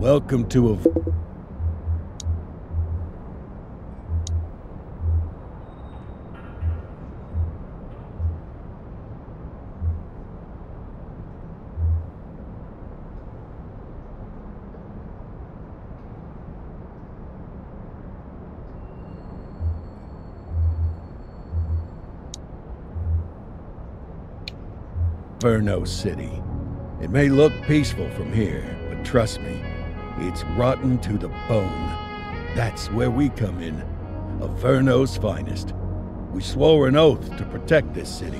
Welcome to a... Verno City. It may look peaceful from here, but trust me, it's rotten to the bone. That's where we come in, of Verno's finest. We swore an oath to protect this city,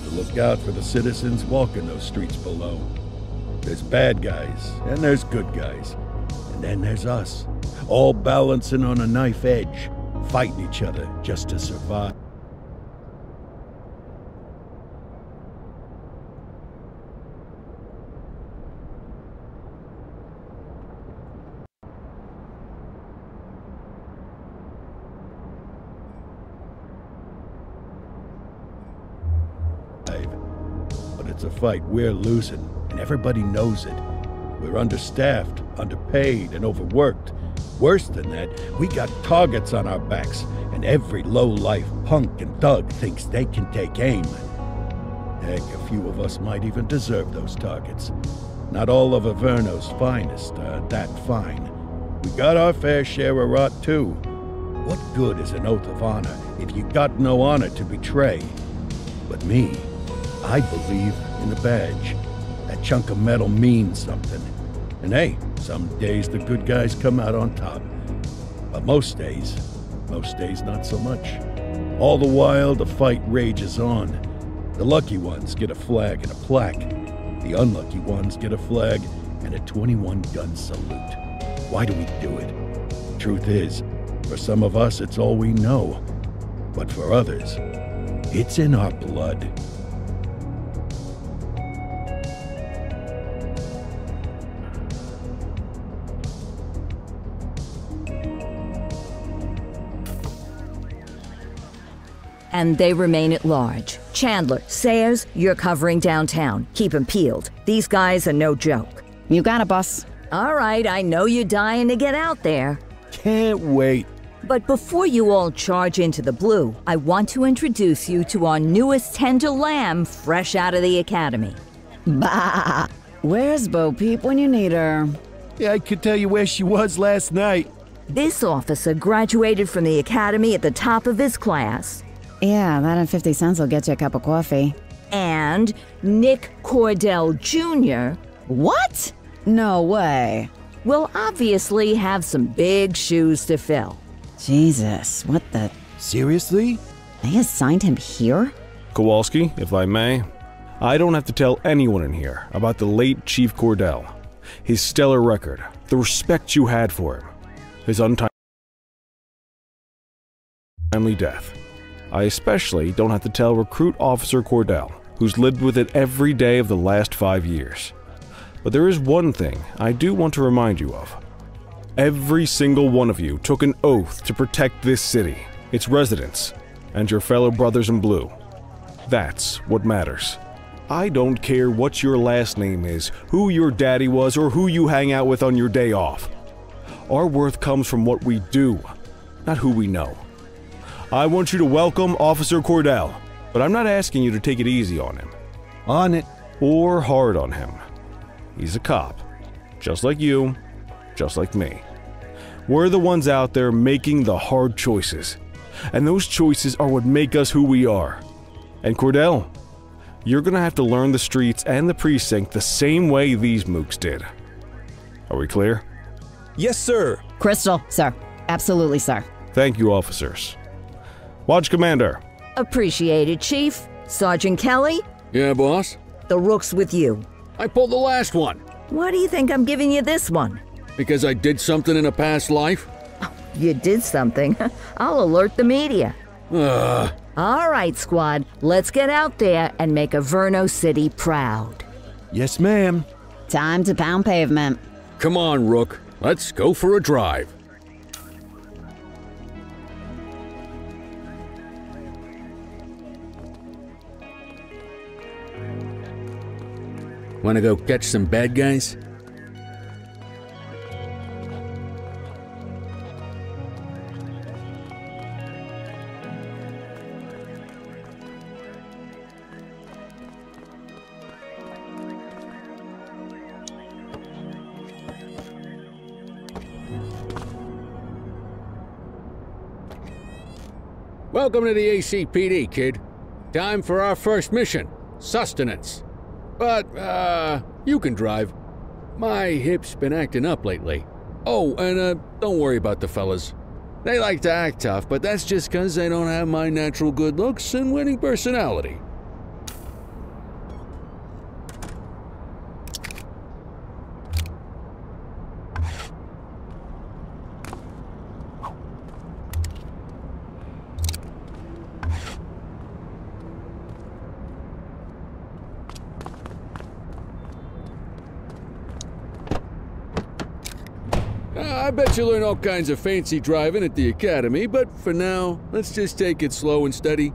to look out for the citizens walking those streets below. There's bad guys, and there's good guys. And then there's us, all balancing on a knife edge, fighting each other just to survive. But it's a fight we're losing, and everybody knows it. We're understaffed, underpaid, and overworked. Worse than that, we got targets on our backs, and every low-life punk and thug thinks they can take aim. Heck, a few of us might even deserve those targets. Not all of Averno's finest are that fine. We got our fair share of rot, too. What good is an oath of honor if you got no honor to betray? But me, I believe in the badge. That chunk of metal means something. And hey, some days the good guys come out on top. But most days not so much. All the while, the fight rages on. The lucky ones get a flag and a plaque. The unlucky ones get a flag and a 21-gun salute. Why do we do it? Truth is, for some of us it's all we know. But for others, it's in our blood. And they remain at large. Chandler, Sayers, you're covering downtown. Keep 'em peeled. These guys are no joke. You got it, boss. All right, I know you're dying to get out there. Can't wait. But before you all charge into the blue, I want to introduce you to our newest tender lamb fresh out of the academy. Bah! Where's Bo Peep when you need her? Yeah, I could tell you where she was last night. This officer graduated from the academy at the top of his class. Yeah, that and 50 cents will get you a cup of coffee. And Nick Cordell Jr. What? No way. Will obviously have some big shoes to fill. Jesus, what the... Seriously? They assigned him here? Kowalski, if I may, I don't have to tell anyone in here about the late Chief Cordell, his stellar record, the respect you had for him, his untimely death. I especially don't have to tell Recruit Officer Cordell, who's lived with it every day of the last 5 years. But there is one thing I do want to remind you of. Every single one of you took an oath to protect this city, its residents, and your fellow brothers in blue. That's what matters. I don't care what your last name is, who your daddy was, or who you hang out with on your day off. Our worth comes from what we do, not who we know. I want you to welcome Officer Cordell, but I'm not asking you to take it easy on him. On it. Or hard on him. He's a cop, just like you, just like me. We're the ones out there making the hard choices, and those choices are what make us who we are. And Cordell, you're gonna have to learn the streets and the precinct the same way these mooks did. Are we clear? Yes, sir. Crystal, sir. Absolutely, sir. Thank you, officers. Watch Commander. Appreciated, Chief. Sergeant Kelly, Yeah, boss? the rook's with you. I pulled the last one. Why do you think I'm giving you this one? Because I did something in a past life? You did something. I'll alert the media. All right, squad. Let's get out there and make Averno City proud. Yes, ma'am. Time to pound pavement. Come on, Rook. Let's go for a drive. Wanna go catch some bad guys? Welcome to the ACPD, kid. Time for our first mission, sustenance. But, you can drive. My hip's been acting up lately. Oh, and, don't worry about the fellas. They like to act tough, but that's just 'cause they don't have my natural good looks and winning personality. I bet you learn all kinds of fancy driving at the academy, but for now, let's just take it slow and steady.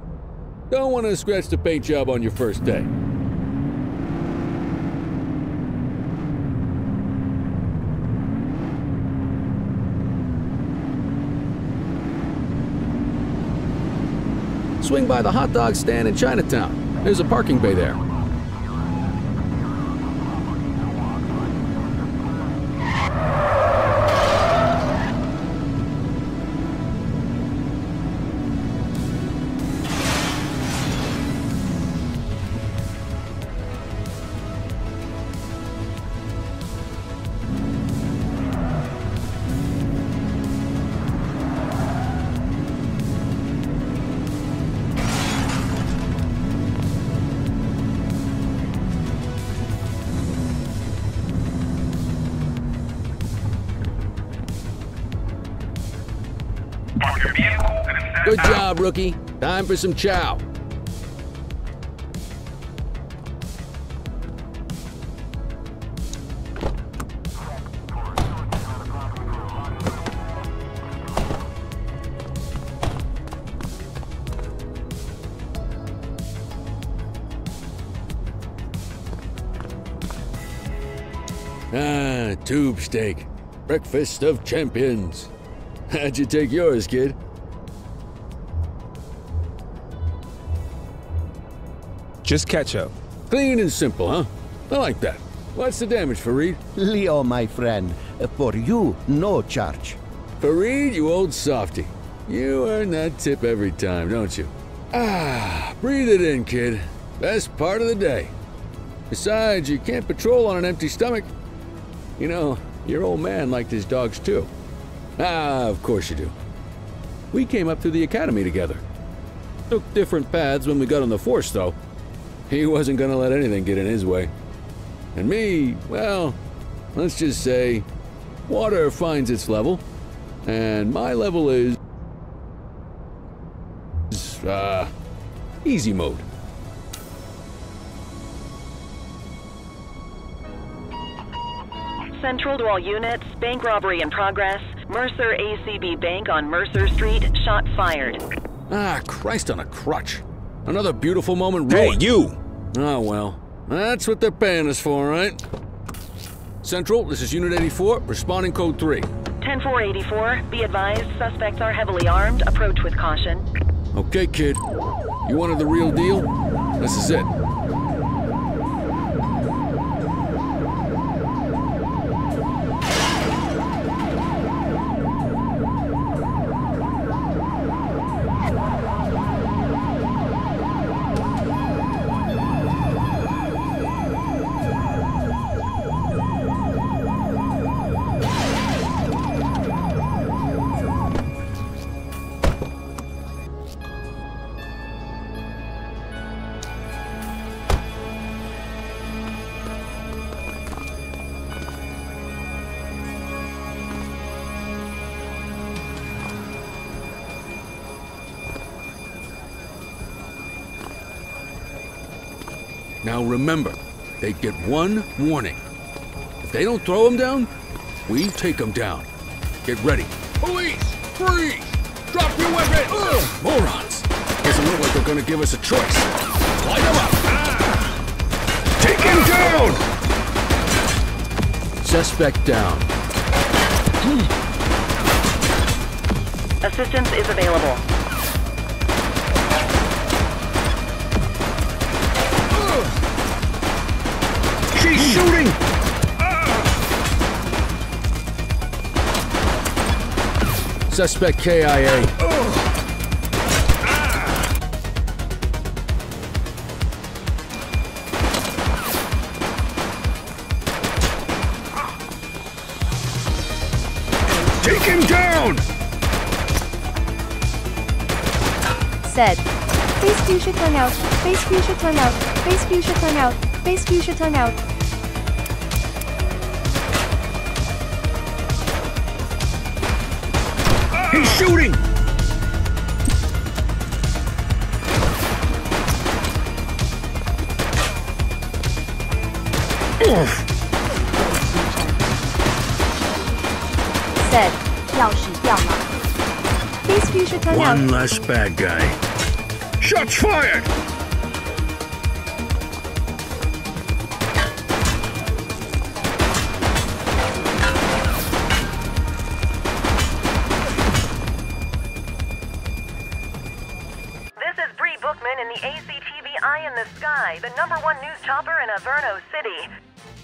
Don't want to scratch the paint job on your first day. Swing by the hot dog stand in Chinatown. There's a parking bay there. Good job, rookie. Time for some chow. Ah, tube steak. Breakfast of champions. How'd you take yours, kid? Just ketchup. Clean and simple, huh? I like that. What's the damage, Fareed? Leo, my friend, for you, no charge. Fareed, you old softy. You earn that tip every time, don't you? Ah, breathe it in, kid. Best part of the day. Besides, you can't patrol on an empty stomach. You know, your old man liked his dogs too. Ah, of course you do. We came up through the academy together. Took different paths when we got on the force, though. He wasn't gonna let anything get in his way. And me, well, let's just say, water finds its level, and my level is, easy mode. Central to all units, bank robbery in progress. Mercer ACB Bank on Mercer Street, shots fired. Ah, Christ on a crutch. Another beautiful moment Hey, ruined. you! Oh, well. That's what they're paying us for, right? Central, this is Unit 84, responding code 3. 10-484, be advised, suspects are heavily armed. Approach with caution. Okay, kid. You wanted the real deal? This is it. Now remember, they get one warning. If they don't throw them down, we take them down. Get ready. Police! Freeze! Drop your weapon! Ugh, morons! Doesn't look like they're gonna give us a choice. Light them up! Ah. Take him down! Suspect down. Assistance is available. She's shooting! Suspect KIA. him down! Said. Base view should turn out. Base view should turn out. Base view should turn out. Base view should turn out. He's shooting! Said. 钥匙掉了。Base view should turn out. One less bad guy. Shots fired! This is Bree Bookman in the ACTV Eye in the Sky, the #1 news chopper in Averno City.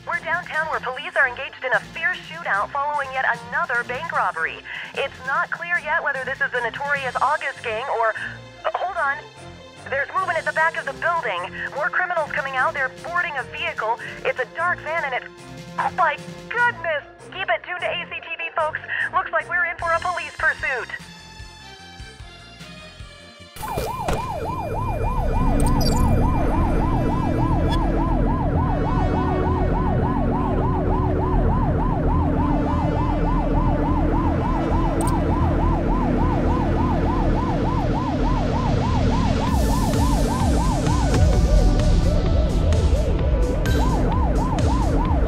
We're downtown where police are engaged in a fierce shootout following yet another bank robbery. It's not clear yet whether this is the notorious August gang or... hold on. There's movement at the back of the building. More criminals coming out. They're boarding a vehicle. It's a dark van and it's... oh my goodness! Keep it tuned to ACTV, folks. Looks like we're in for a police pursuit.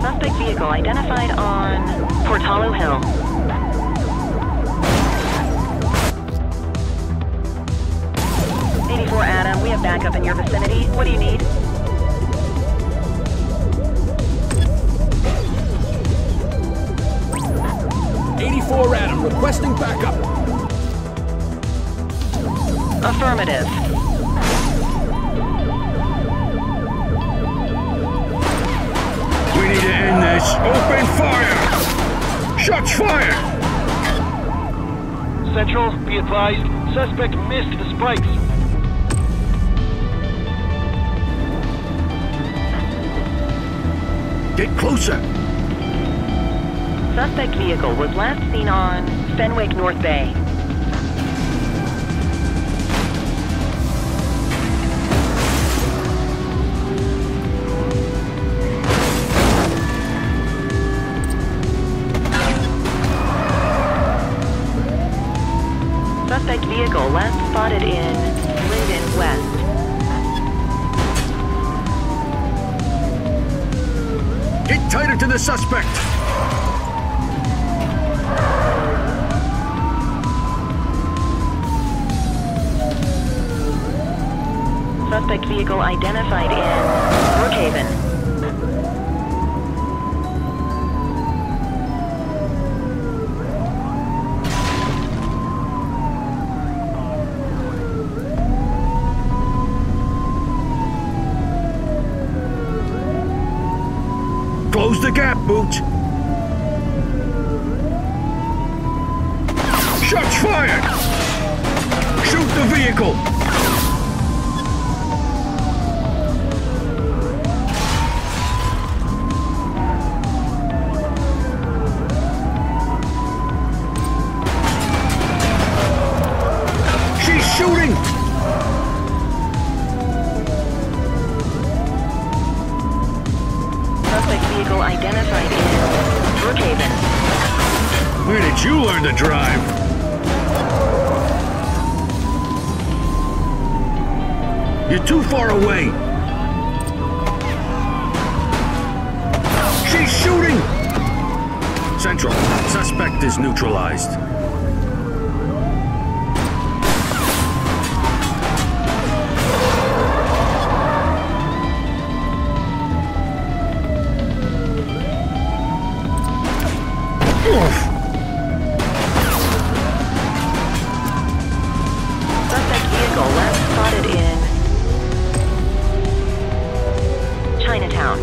Suspect vehicle identified on Portalo Hill. Adam, we have backup in your vicinity. What do you need? '84 Adam, requesting backup. Affirmative. We need to end this. Open fire! Shots fired! Central, be advised, suspect missed the spikes. Get closer! Suspect vehicle was last seen on Fenwick North Bay. Suspect vehicle last spotted in Linden West. Get tighter to the suspect! Suspect vehicle identified in Brookhaven. Close the gap, Boot! Shots fired! Shoot the vehicle! She's shooting! Vehicle identified in Brookhaven. Where did you learn to drive? You're too far away. She's shooting! Central, suspect is neutralized. Suspect vehicle last spotted in Chinatown.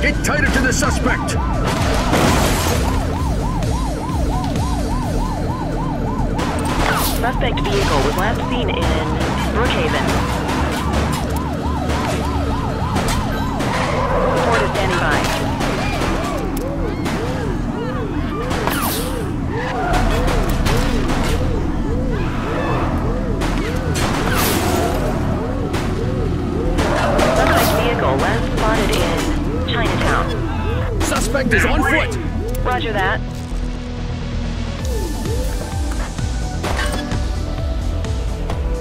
Get tighter to the suspect! Suspect vehicle was last seen in Brookhaven. Report is standing by. Suspect vehicle last spotted in Chinatown. Suspect is on foot! Roger that.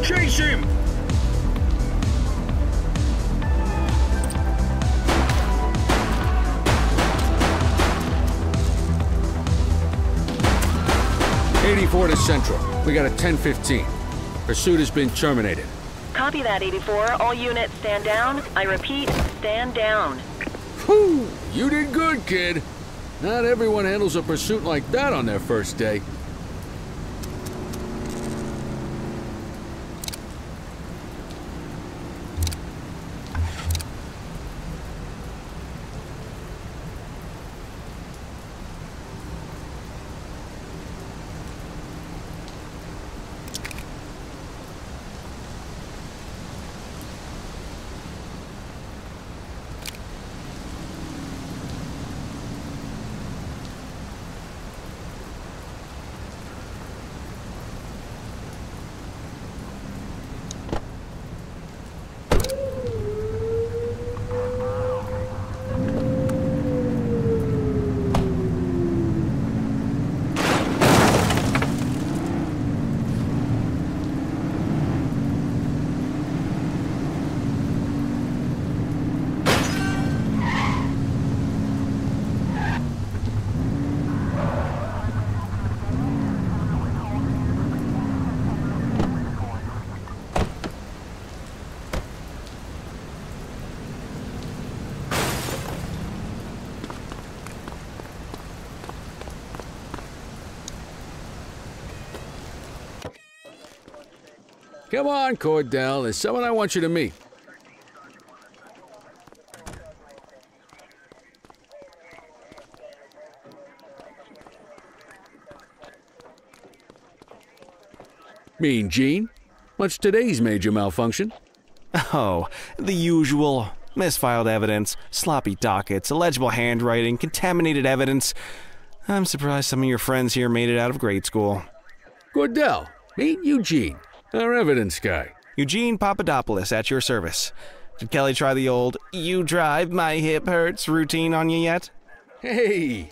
Chase him! '84 to Central. We got a 10:15. Pursuit has been terminated. Copy that, 84. All units stand down. I repeat, stand down. Whew! You did good, kid. Not everyone handles a pursuit like that on their first day. Come on, Cordell. There's someone I want you to meet. Mean Gene? What's today's major malfunction? Oh, the usual. Misfiled evidence, sloppy dockets, illegible handwriting, contaminated evidence. I'm surprised some of your friends here made it out of grade school. Cordell, meet Eugene, our evidence guy. Eugene Papadopoulos at your service. Did Kelly try the old, "you drive, my hip hurts" routine on you yet? Hey!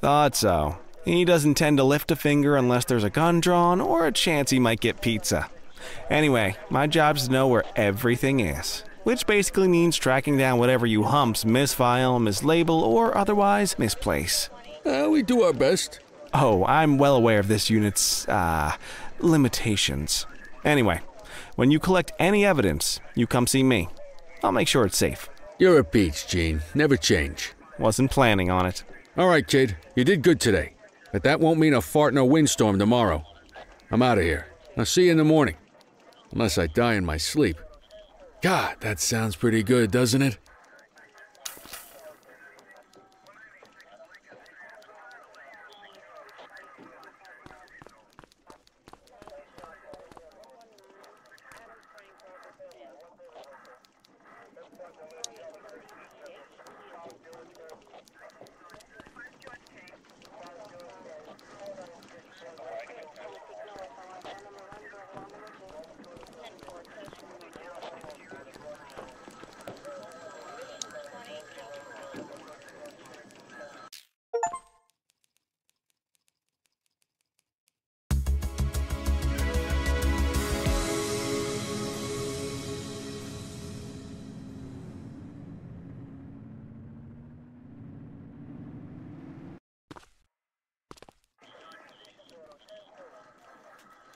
Thought so. He doesn't tend to lift a finger unless there's a gun drawn or a chance he might get pizza. Anyway, my job's to know where everything is, which basically means tracking down whatever you humps misfile, mislabel, or otherwise misplace. We do our best. Oh, I'm well aware of this unit's, limitations. Anyway, when you collect any evidence, you come see me. I'll make sure it's safe. You're a peach, Gene. Never change. Wasn't planning on it. All right, kid. You did good today. But that won't mean a fart in a windstorm tomorrow. I'm out of here. I'll see you in the morning. Unless I die in my sleep. God, that sounds pretty good, doesn't it?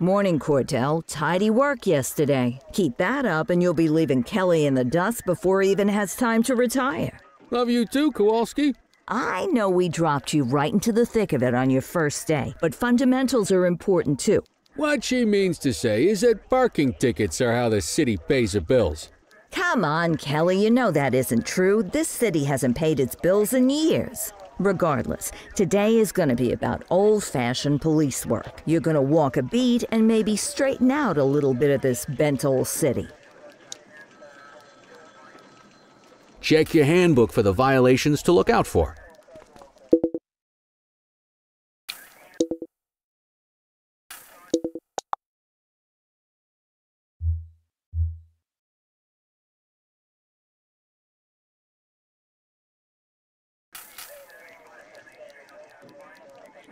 Morning, Cordell. Tidy work yesterday. Keep that up and you'll be leaving Kelly in the dust before he even has time to retire. Love you too, Kowalski. I know we dropped you right into the thick of it on your first day, but fundamentals are important too. What she means to say is that parking tickets are how the city pays the bills. Come on, Kelly, you know that isn't true. This city hasn't paid its bills in years. Regardless, today is gonna be about old-fashioned police work. You're gonna walk a beat and maybe straighten out a little bit of this bent old city. Check your handbook for the violations to look out for.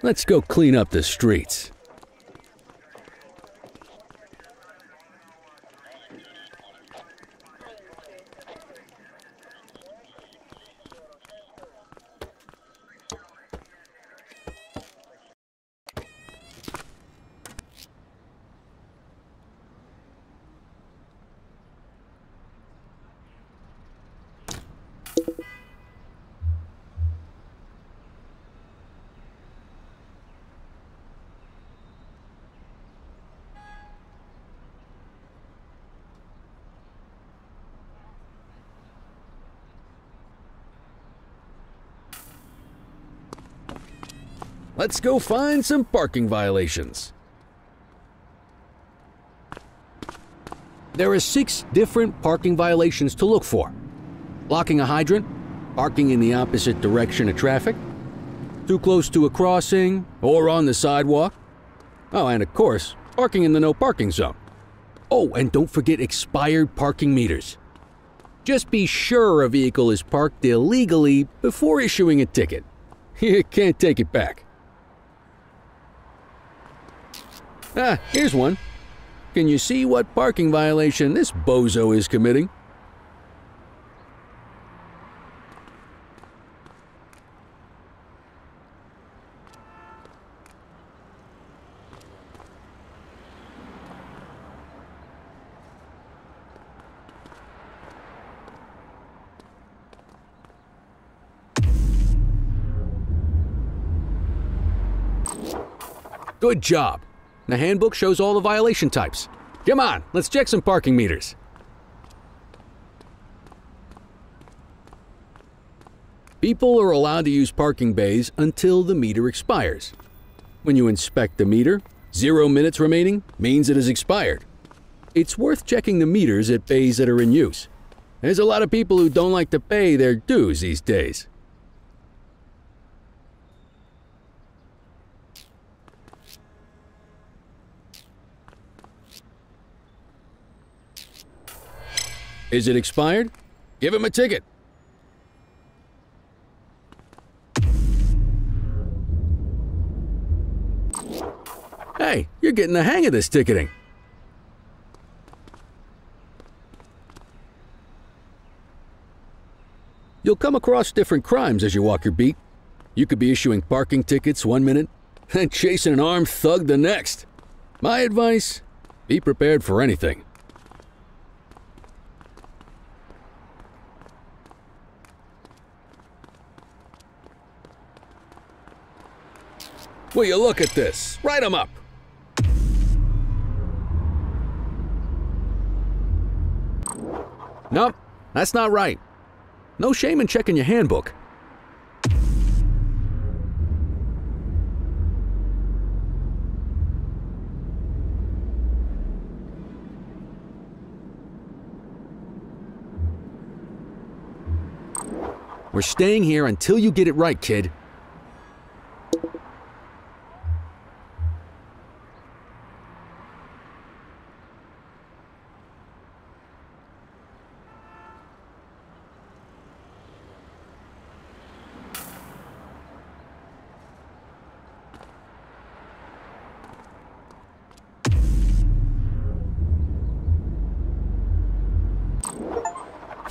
Let's go clean up the streets. Let's go find some parking violations. There are 6 different parking violations to look for. Blocking a hydrant, parking in the opposite direction of traffic, too close to a crossing or on the sidewalk. Oh, and of course, parking in the no parking zone. Oh, and don't forget expired parking meters. Just be sure a vehicle is parked illegally before issuing a ticket. You can't take it back. Ah, here's one. Can you see what parking violation this bozo is committing? Good job. The handbook shows all the violation types. Come on, let's check some parking meters. People are allowed to use parking bays until the meter expires. When you inspect the meter, 0 minutes remaining means it has expired. It's worth checking the meters at bays that are in use. There's a lot of people who don't like to pay their dues these days. Is it expired? Give him a ticket. Hey, you're getting the hang of this ticketing. You'll come across different crimes as you walk your beat. You could be issuing parking tickets 1 minute and chasing an armed thug the next. My advice, be prepared for anything. Will you look at this? Write 'em up. Nope, that's not right. No shame in checking your handbook. We're staying here until you get it right, kid.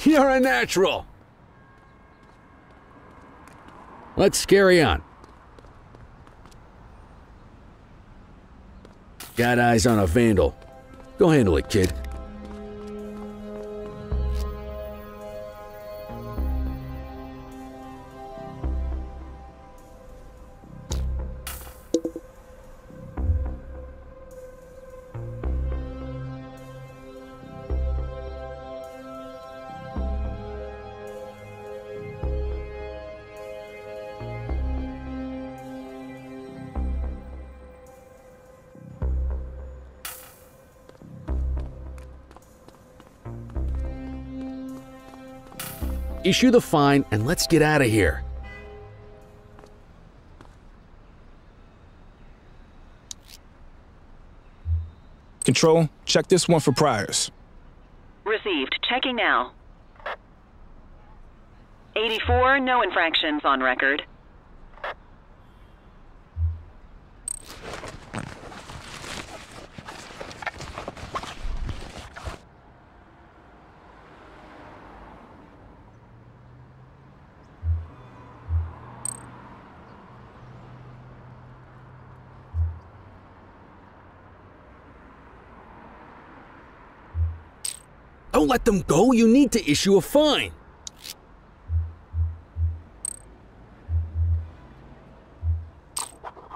You're a natural. Let's carry on. Got eyes on a vandal. Go handle it, kid. issue the fine, and let's get out of here. Control, check this one for priors. Received. Checking now. 84, no infractions on record. Don't let them go. You need to issue a fine.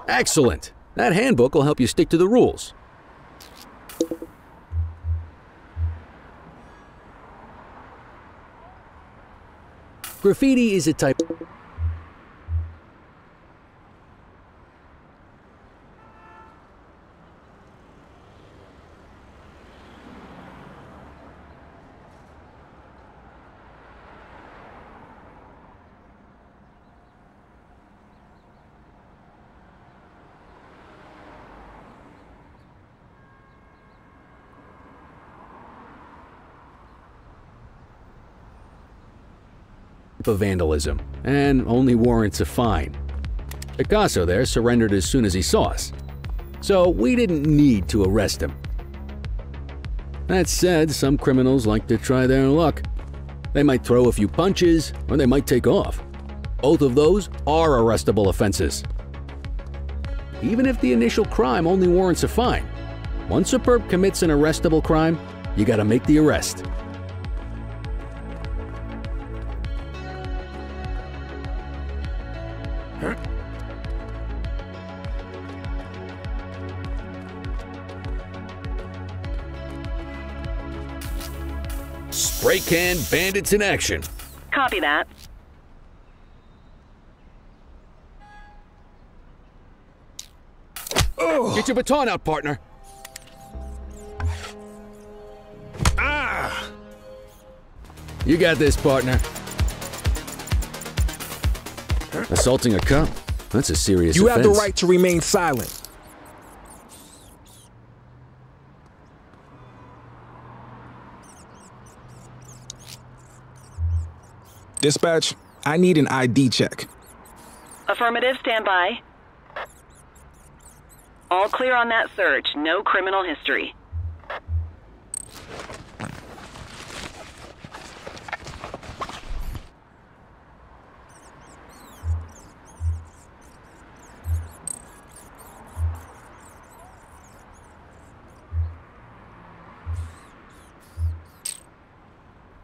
Excellent. That handbook will help you stick to the rules. Graffiti is a type... of vandalism, and only warrants a fine. Picasso there surrendered as soon as he saw us, so we didn't need to arrest him. That said, some criminals like to try their luck. They might throw a few punches, or they might take off. Both of those are arrestable offenses. Even if the initial crime only warrants a fine, once a perp commits an arrestable crime, you gotta make the arrest. Spray can bandits in action. Copy that. Oh. Get your baton out, partner. Ah! You got this, partner. Assaulting a cop? That's a serious offense. You have the right to remain silent. Dispatch, I need an ID check. Affirmative, stand by. All clear on that search, no criminal history.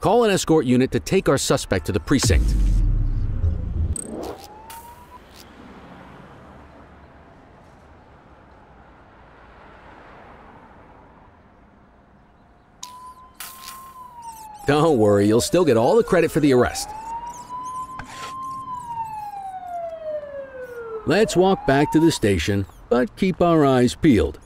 Call an escort unit to take our suspect to the precinct. Don't worry, you'll still get all the credit for the arrest. Let's walk back to the station, but keep our eyes peeled.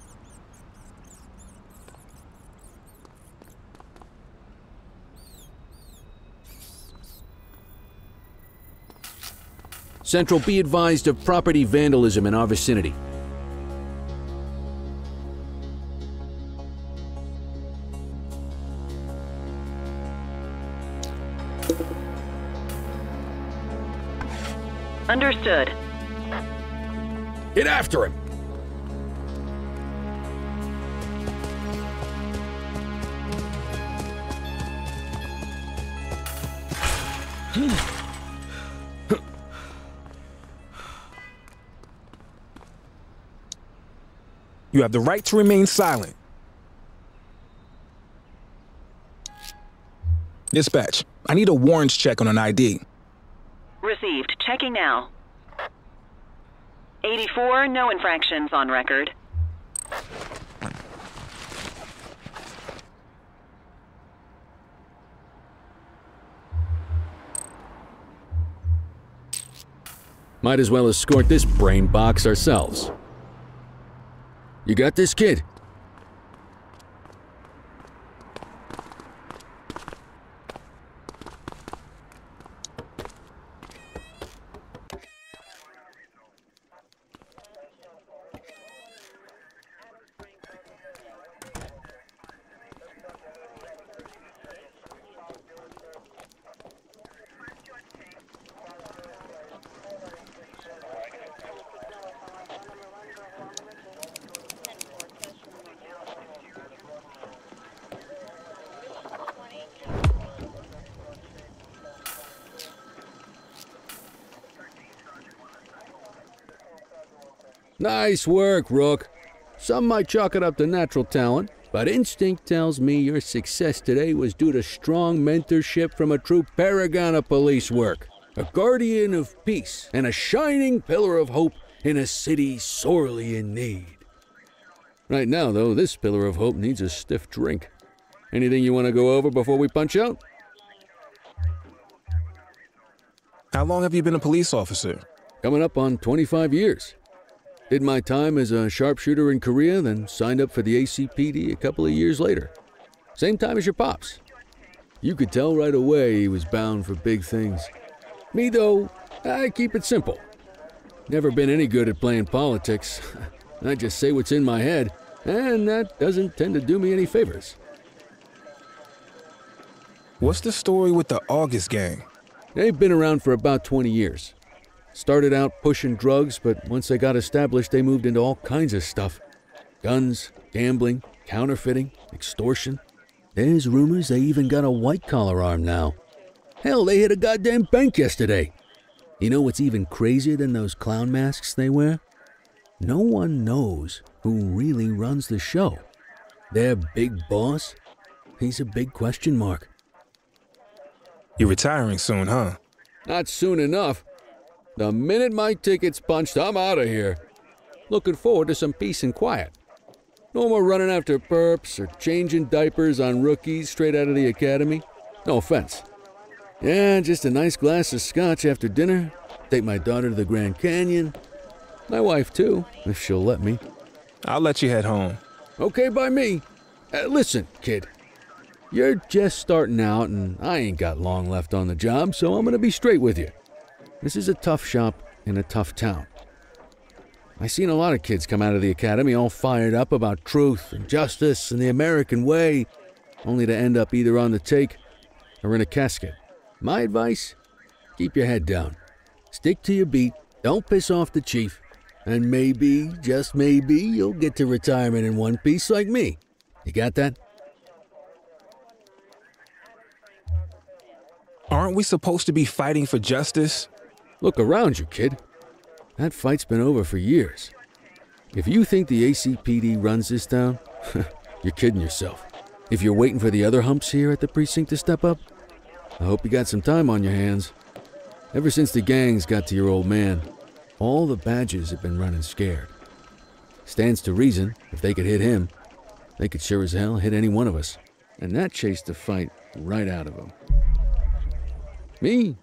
Central, be advised of property vandalism in our vicinity. Understood. Get after him! You have the right to remain silent. Dispatch, I need a warrants check on an ID. Received. Checking now. 84, no infractions on record. Might as well escort this brain box ourselves. You got this, kid? Nice work, Rook. Some might chalk it up to natural talent, but instinct tells me your success today was due to strong mentorship from a true paragon of police work, a guardian of peace, and a shining pillar of hope in a city sorely in need. Right now, though, this pillar of hope needs a stiff drink. Anything you want to go over before we punch out? How long have you been a police officer? Coming up on 25 years. Did my time as a sharpshooter in Korea, then signed up for the ACPD a couple of years later. Same time as your pops. You could tell right away he was bound for big things. Me, though, I keep it simple. Never been any good at playing politics. I just say what's in my head, and that doesn't tend to do me any favors. What's the story with the August gang? They've been around for about 20 years. Started out pushing drugs, but once they got established, they moved into all kinds of stuff. Guns, gambling, counterfeiting, extortion. There's rumors they even got a white-collar arm now. Hell, they hit a goddamn bank yesterday. You know what's even crazier than those clown masks they wear? No one knows who really runs the show. Their big boss? He's a big question mark. You're retiring soon, huh? Not soon enough. The minute my ticket's punched, I'm out of here. Looking forward to some peace and quiet. No more running after perps or changing diapers on rookies straight out of the academy. No offense. Yeah, just a nice glass of scotch after dinner. Take my daughter to the Grand Canyon. My wife, too, if she'll let me. I'll let you head home. Okay by me. Listen, kid. You're just starting out, and I ain't got long left on the job, so I'm gonna be straight with you. This is a tough shop in a tough town. I seen a lot of kids come out of the academy all fired up about truth and justice and the American way, only to end up either on the take or in a casket. My advice? Keep your head down. Stick to your beat, don't piss off the chief, and maybe, just maybe, you'll get to retirement in one piece like me. You got that? Aren't we supposed to be fighting for justice? Look around you, kid. That fight's been over for years. If you think the ACPD runs this town, you're kidding yourself. If you're waiting for the other humps here at the precinct to step up, I hope you got some time on your hands. Ever since the gangs got to your old man, all the badges have been running scared. Stands to reason, if they could hit him, they could sure as hell hit any one of us. And that chased the fight right out of them. Me?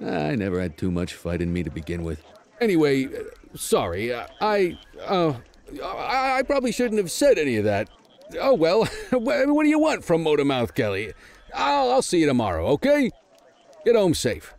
I never had too much fight in me to begin with. Anyway, sorry, I probably shouldn't have said any of that. Oh well, what do you want from Motormouth Kelly? I'll see you tomorrow, okay? Get home safe.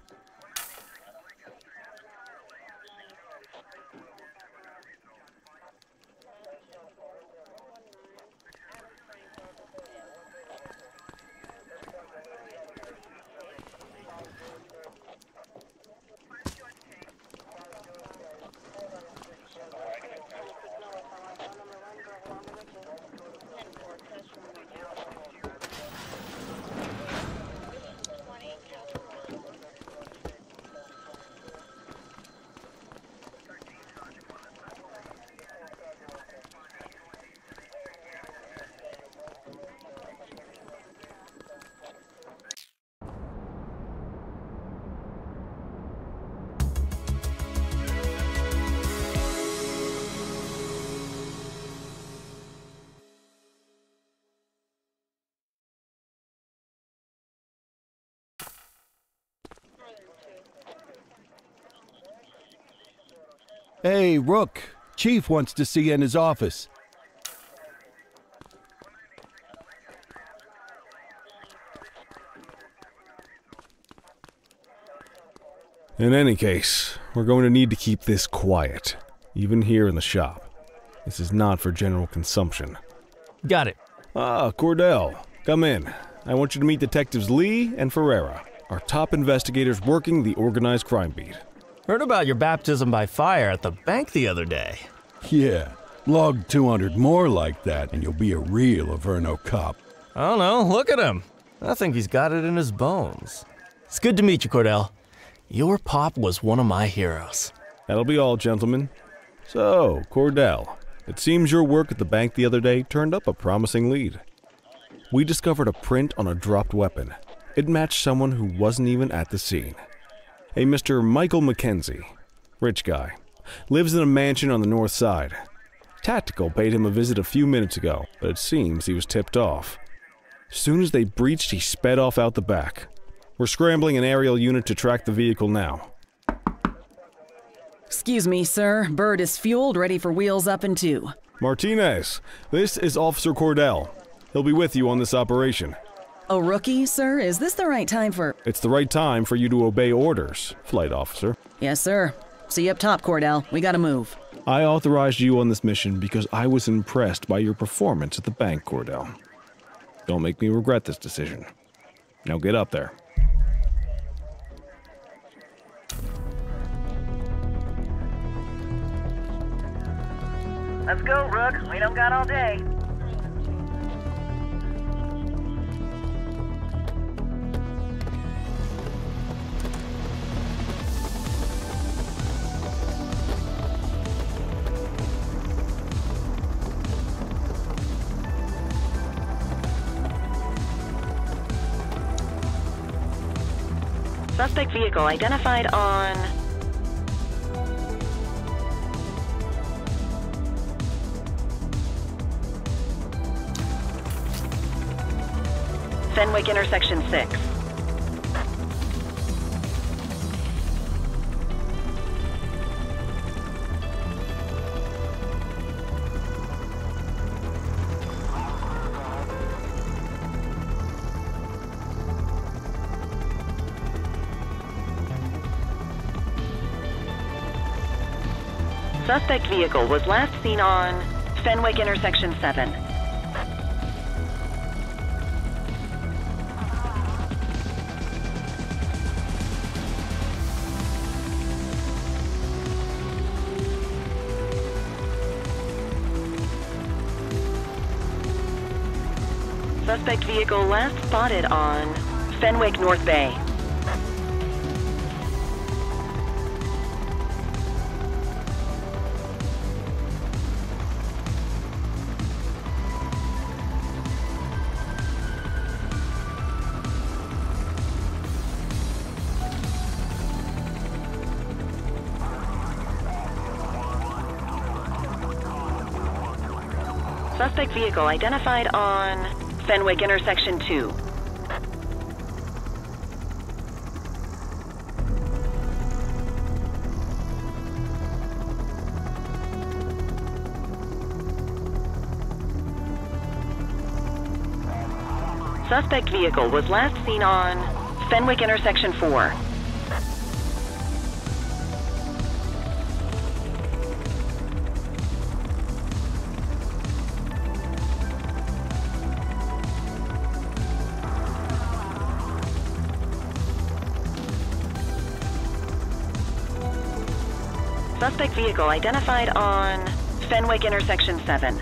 Hey, Rook. Chief wants to see you in his office. In any case, we're going to need to keep this quiet, even here in the shop. This is not for general consumption. Got it. Ah, Cordell, come in. I want you to meet Detectives Lee and Ferreira, our top investigators working the organized crime beat. Heard about your baptism by fire at the bank the other day. Yeah, log 200 more like that and you'll be a real Averno cop. I don't know, look at him. I think he's got it in his bones. It's good to meet you, Cordell. Your pop was one of my heroes. That'll be all, gentlemen. So, Cordell, it seems your work at the bank the other day turned up a promising lead. We discovered a print on a dropped weapon. It matched someone who wasn't even at the scene. A Mr. Michael McKenzie, rich guy, lives in a mansion on the north side. Tactical paid him a visit a few minutes ago, but it seems he was tipped off. As soon as they breached, he sped off out the back. We're scrambling an aerial unit to track the vehicle now. Excuse me, sir. Bird is fueled, ready for wheels up in 2. Martinez, this is Officer Cordell. He'll be with you on this operation. A rookie, sir? Is this the right time for... It's the right time for you to obey orders, Flight Officer. Yes, sir. See you up top, Cordell. We gotta move. I authorized you on this mission because I was impressed by your performance at the bank, Cordell. Don't make me regret this decision. Now get up there. Let's go, Rook. We don't got all day. Suspect vehicle identified on... Fenwick intersection 6. Suspect vehicle was last seen on Fenwick intersection 7. Suspect vehicle last spotted on Fenwick North Bay. Suspect vehicle identified on Fenwick intersection 2. Suspect vehicle was last seen on Fenwick intersection 4. Suspect vehicle identified on Fenwick intersection 7.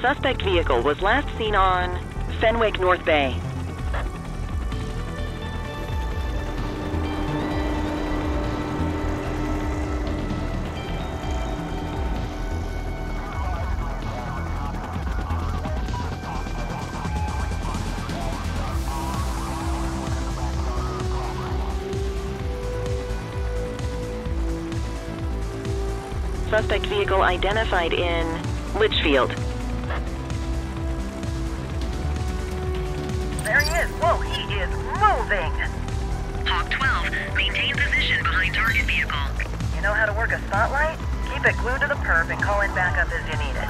Suspect vehicle was last seen on Fenwick North Bay. Suspect vehicle identified in Litchfield. There he is. Whoa, he is moving. Hawk 12, maintain position behind target vehicle. You know how to work a spotlight? Keep it glued to the perp and call in backup as you need it.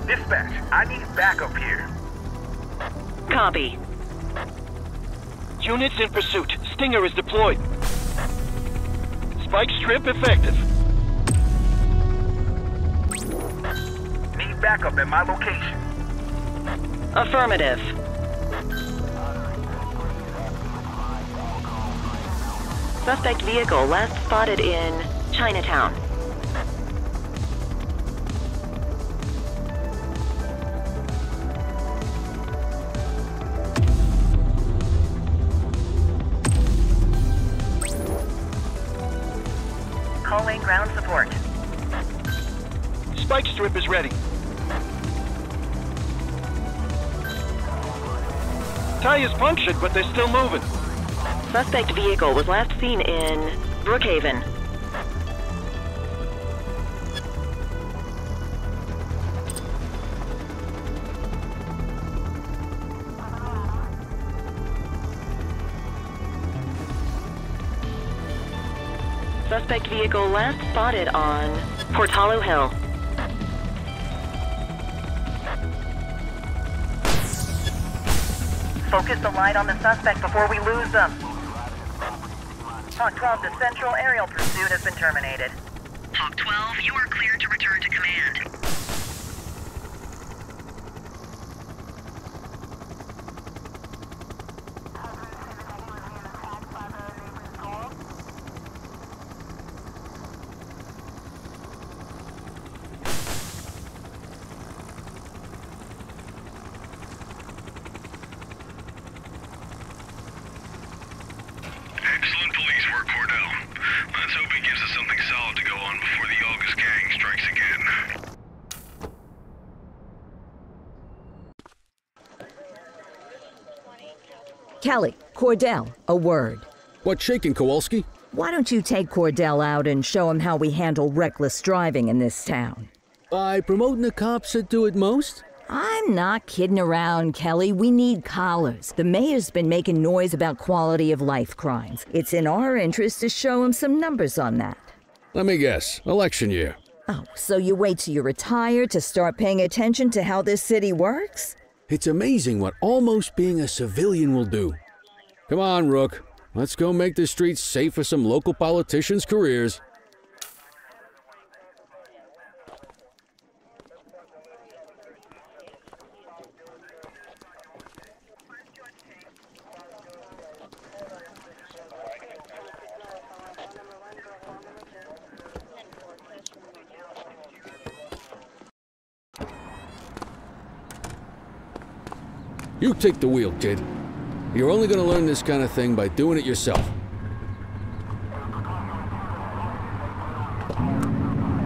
Dispatch, I need backup here. Copy. Units in pursuit. Stinger is deployed. Spike strip effective. need backup at my location. Affirmative. Suspect vehicle last spotted in Chinatown. Calling ground support. Spike strip is ready. Tires punctured, but they're still moving. Suspect vehicle was last seen in Brookhaven. Suspect vehicle last spotted on Portalo Hill. Focus the light on the suspect before we lose them. Hawk 12, the central aerial pursuit has been terminated. Hawk 12, you are cleared to return to command. Excellent police work, Cordell. Let's hope he gives us something solid to go on before the August gang strikes again. Kelly, Cordell, a word. What's shaking, Kowalski? Why don't you take Cordell out and show him how we handle reckless driving in this town? By promoting the cops that do it most? I'm not kidding around, Kelly. We need collars. The mayor's been making noise about quality of life crimes. It's in our interest to show him some numbers on that. Let me guess. Election year. Oh, so you wait till you're retired to start paying attention to how this city works? It's amazing what almost being a civilian will do. Come on, Rook. Let's go make the streets safe for some local politicians' careers. You take the wheel, kid. You're only gonna learn this kind of thing by doing it yourself.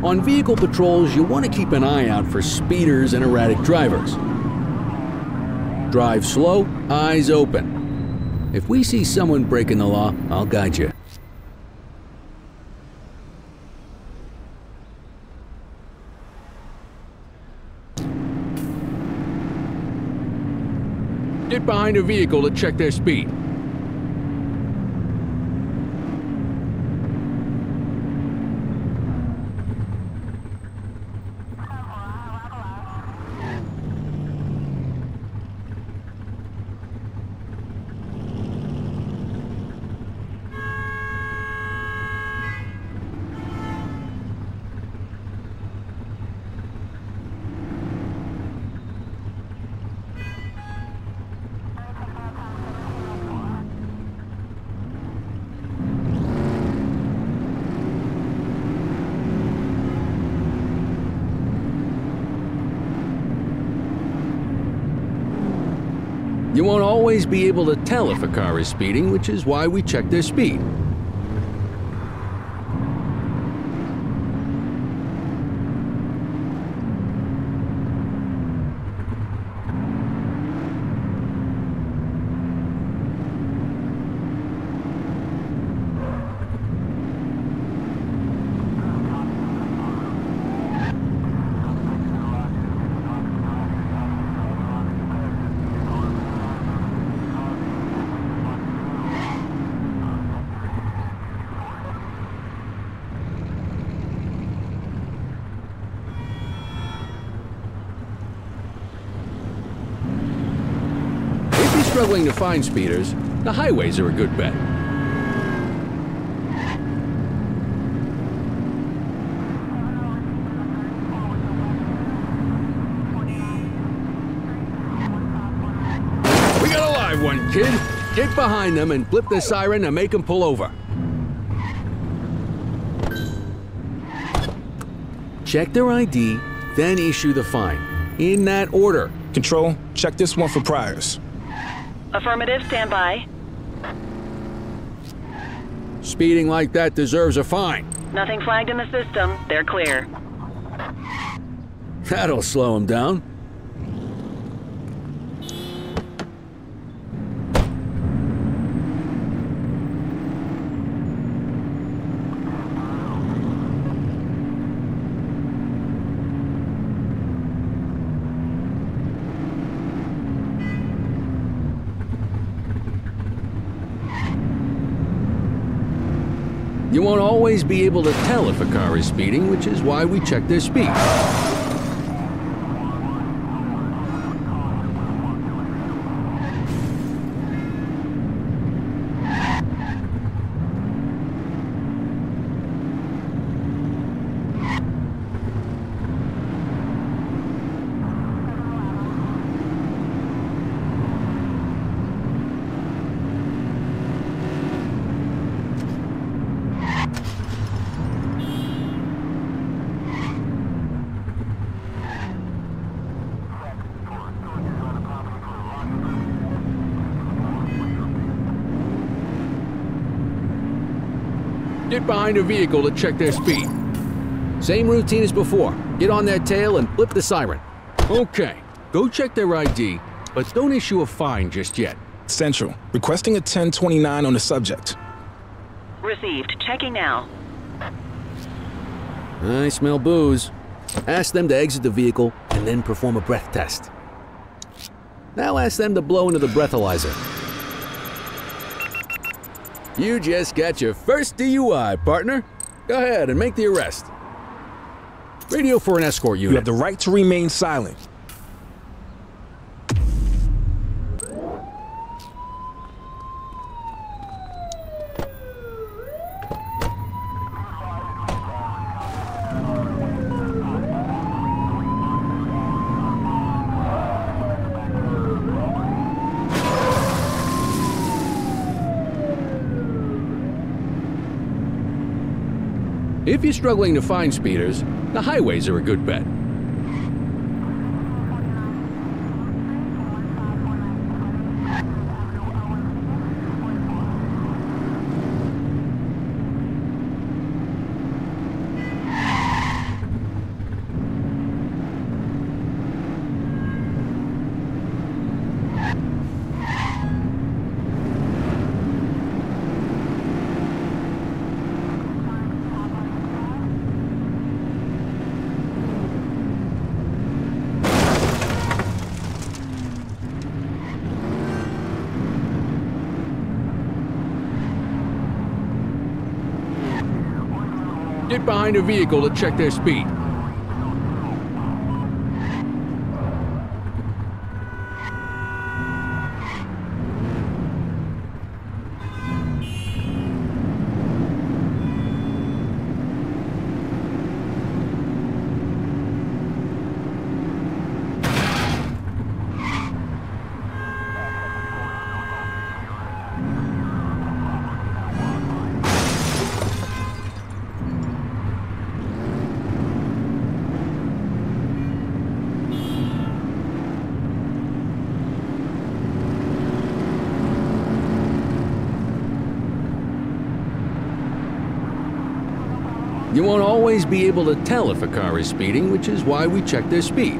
On vehicle patrols, you want to keep an eye out for speeders and erratic drivers. Drive slow, eyes open. If we see someone breaking the law, I'll guide you. Get behind a vehicle to check their speed. You won't always be able to tell if a car is speeding, which is why we check their speed. Struggling to find speeders, the highways are a good bet. kid. Get behind them and flip the siren to make them pull over. Check their ID, then issue the fine. In that order. Control, check this one for priors. Affirmative, stand by. Speeding like that deserves a fine. Nothing flagged in the system. They're clear. That'll slow them down. You won't always be able to tell if a car is speeding, which is why we check their speed. Get behind a vehicle to check their speed. Same routine as before. Get on their tail and flip the siren. Okay, go check their ID, but don't issue a fine just yet. Central, requesting a 1029 on the subject. Received. Checking now. I smell booze. Ask them to exit the vehicle and then perform a breath test. Now ask them to blow into the breathalyzer. You just got your first DUI, partner. Go ahead and make the arrest. Radio for an escort unit. You have the right to remain silent. If you're struggling to find speeders, the highways are a good bet. Get behind a vehicle to check their speed. You won't always be able to tell if a car is speeding, which is why we check their speed.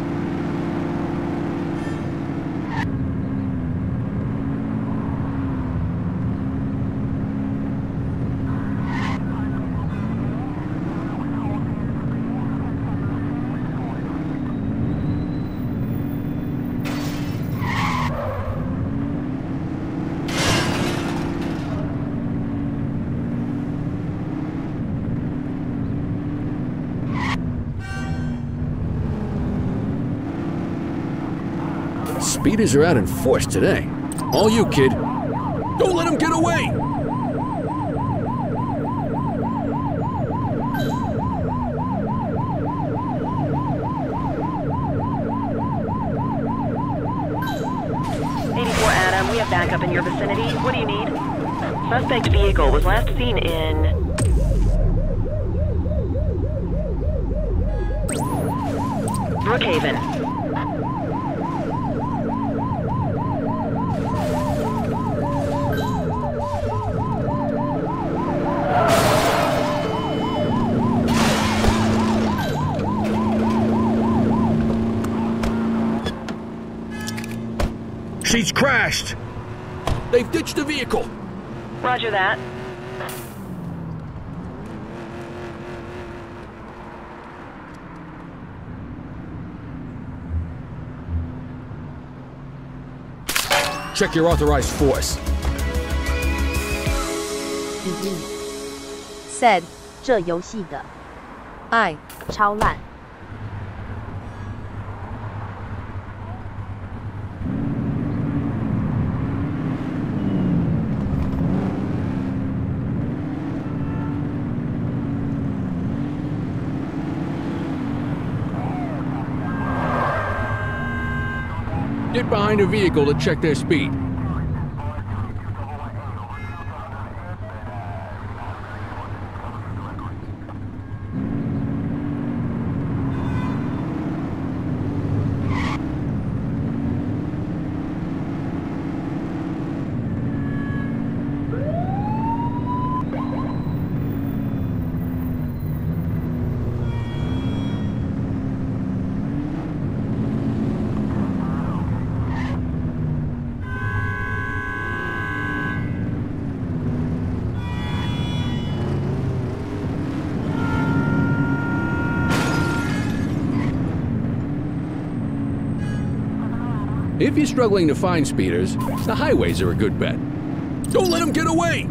Speeders are out in force today. All you, kid. Don't let him get away! We have backup up in your vicinity. What do you need? Suspect vehicle was last seen in... Brookhaven. She's crashed! They've ditched the vehicle! Roger that. Check your authorized force. Said 这游戏的 I 超烂。Get behind a vehicle to check their speed. If you're struggling to find speeders, the highways are a good bet. Don't let them get away!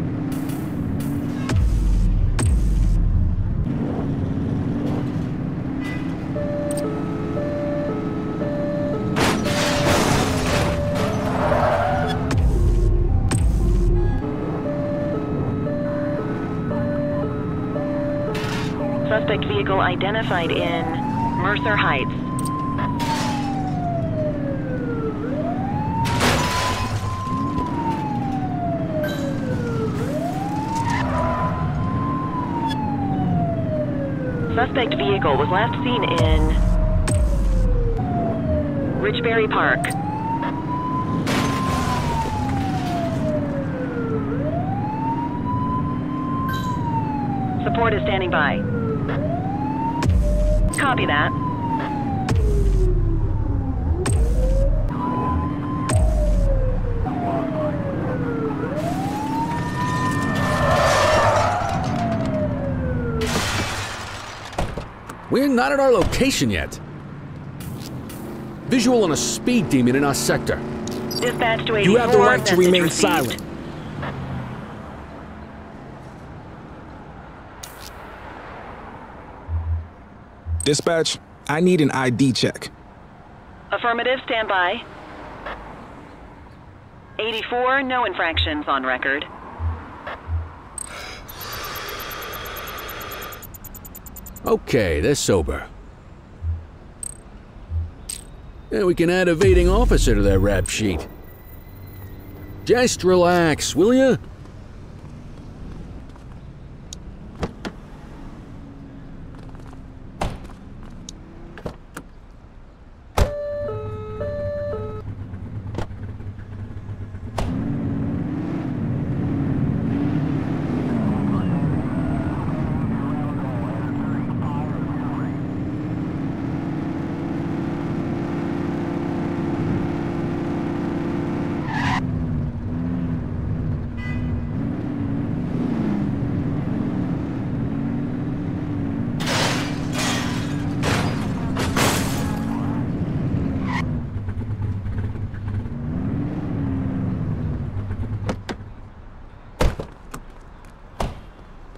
Suspect vehicle identified in Mercer Heights. Suspect vehicle was last seen in Richbury Park. Support is standing by. Copy that. We're not at our location yet. Visual on a speed demon in our sector. Dispatch to 84. You have the right to message remain received. silent. Dispatch, I need an ID check. Affirmative, stand by. 84, no infractions on record. Okay, they're sober. And we can add evading officer to that rap sheet. Just relax, will ya?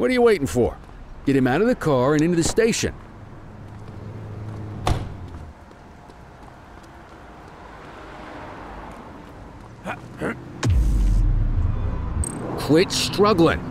What are you waiting for? Get him out of the car and into the station. Quit struggling.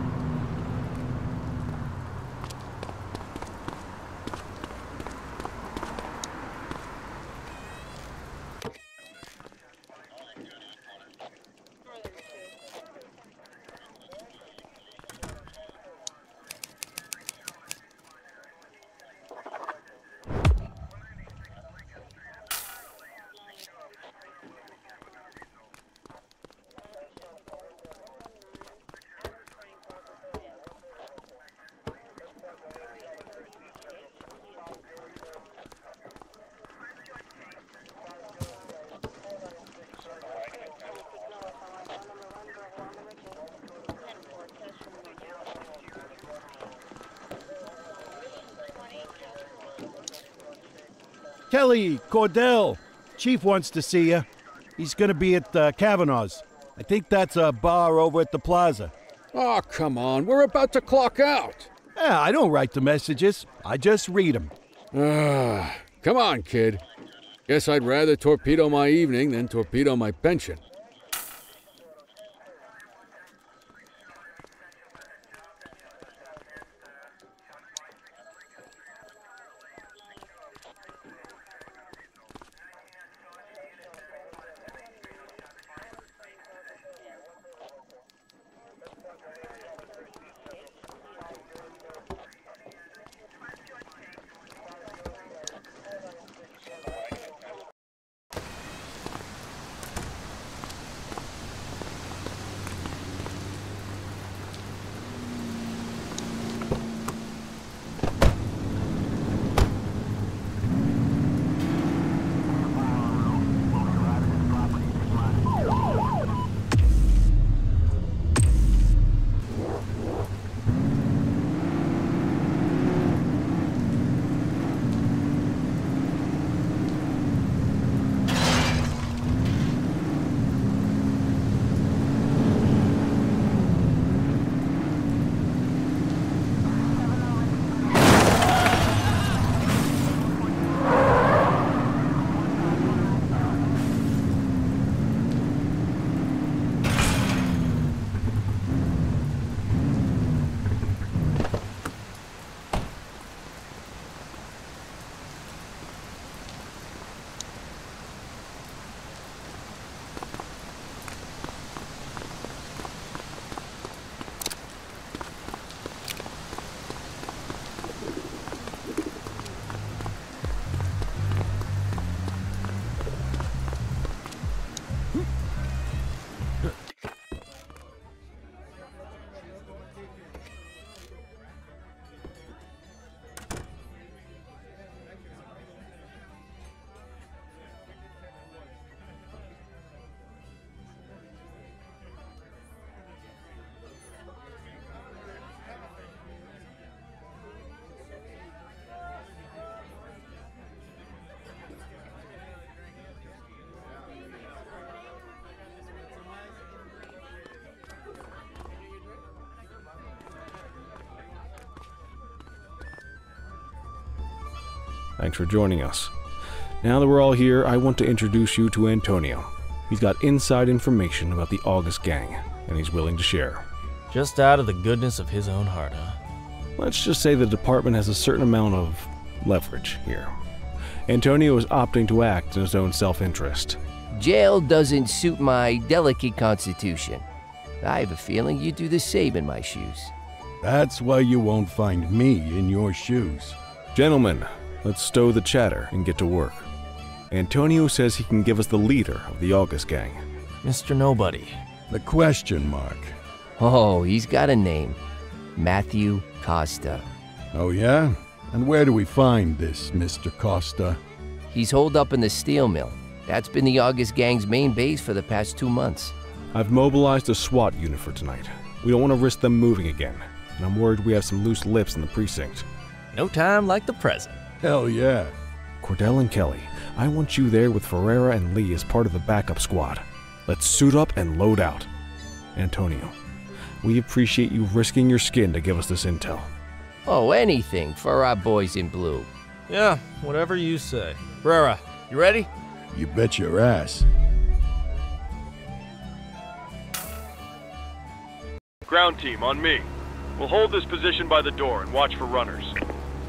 Kelly, Cordell, Chief wants to see you. He's gonna be at Kavanaugh's. I think that's a bar over at the plaza. Oh, come on. We're about to clock out. Yeah, I don't write the messages. I just read them. Come on, kid. Guess I'd rather torpedo my evening than torpedo my pension. Thanks for joining us. Now that we're all here, I want to introduce you to Antonio. He's got inside information about the August gang, and he's willing to share. Just out of the goodness of his own heart, huh? Let's just say the department has a certain amount of leverage here. Antonio is opting to act in his own self-interest. Jail doesn't suit my delicate constitution. I have a feeling you'd do the same in my shoes. That's why you won't find me in your shoes. Gentlemen, let's stow the chatter and get to work. Antonio says he can give us the leader of the August gang. Mr. Nobody. The question mark. Oh, he's got a name. Matthew Costa. Oh yeah? And where do we find this Mr. Costa? He's holed up in the steel mill. That's been the August gang's main base for the past 2 months. I've mobilized a SWAT unit for tonight. We don't want to risk them moving again, and I'm worried we have some loose lips in the precinct. No time like the present. Hell yeah. Cordell and Kelly, I want you there with Ferreira and Lee as part of the backup squad. Let's suit up and load out. Antonio, we appreciate you risking your skin to give us this intel. Oh, anything for our boys in blue. Yeah, whatever you say. Ferreira, you ready? You bet your ass. Ground team, on me. We'll hold this position by the door and watch for runners.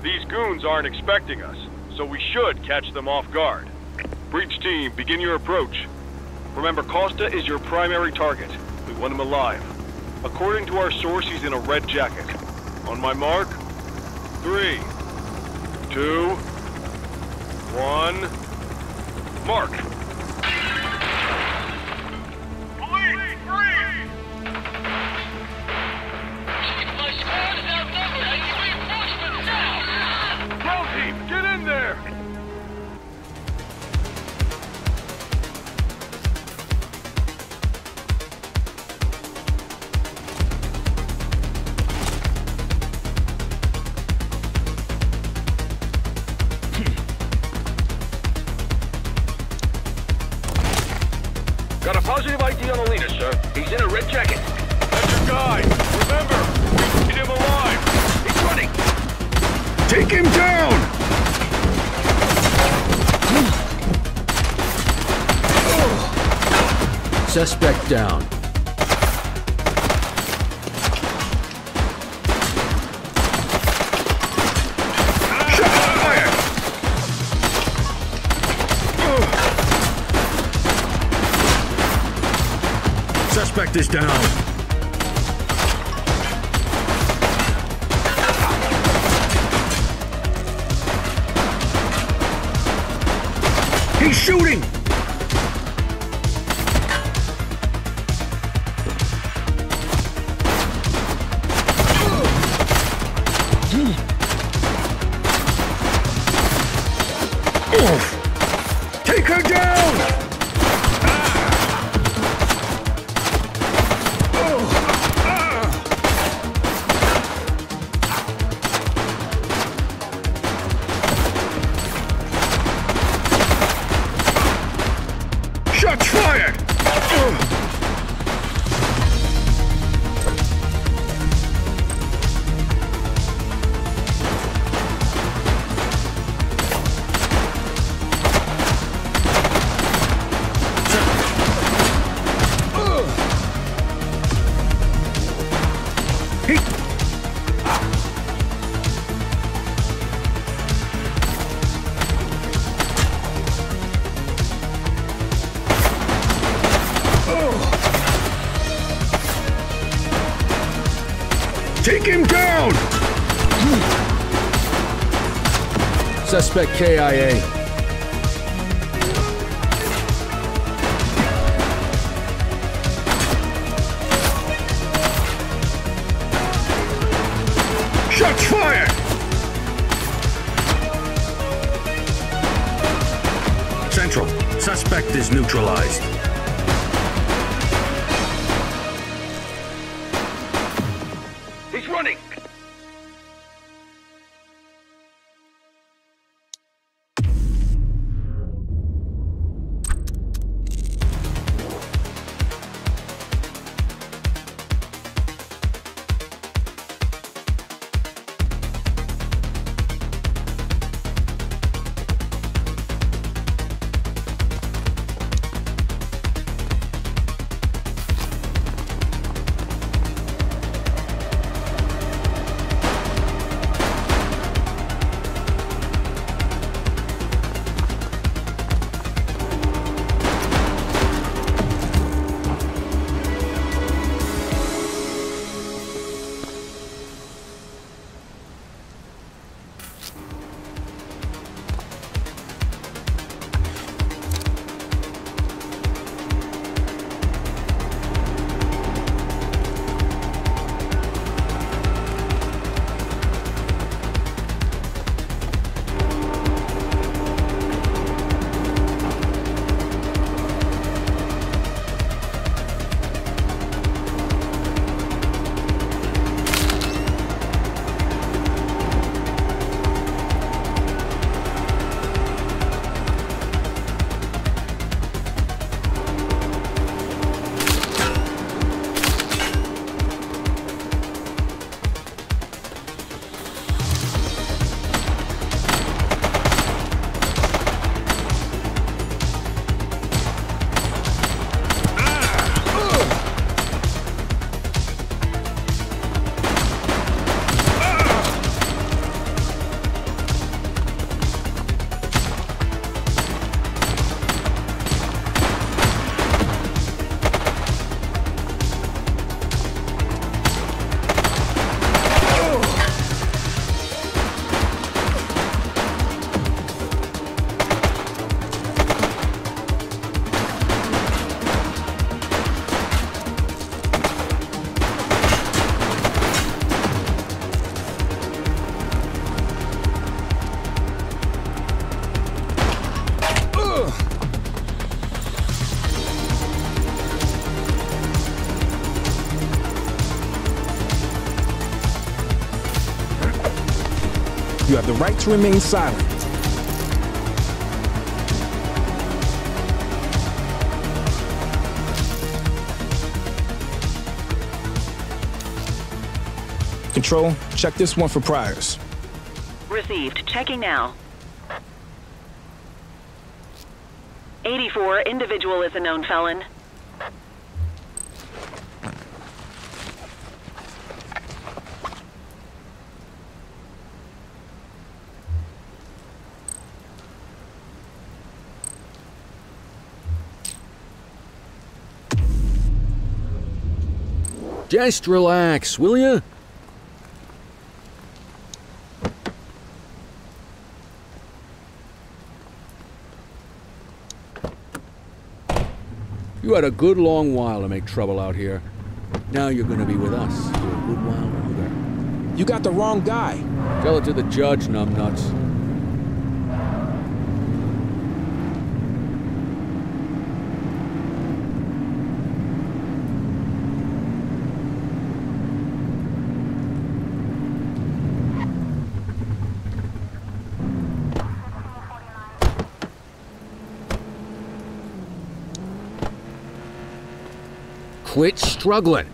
These goons aren't expecting us, so we should catch them off guard. Breach team, begin your approach. Remember, Costa is your primary target. We want him alive. According to our source, he's in a red jacket. On my mark, 3, 2, 1, mark! Police, freeze! My squad is outnumbered. I need reinforcements now! Ground team, get in there! in a red jacket. That's your guy. Remember, we need him alive. He's running. Take him down! Suspect down. Suspect is down. He's shooting! Take her down! Shots fired! Take him down! Suspect KIA. Shots fired! Central, suspect is neutralized. He's running. You have the right to remain silent. Control, check this one for priors. Received. Checking now. 84, individual is a known felon. Just relax, will ya? You had a good long while to make trouble out here. Now you're gonna be with us for a good while longer. You got the wrong guy. Tell it to the judge, numbnuts. Quit struggling.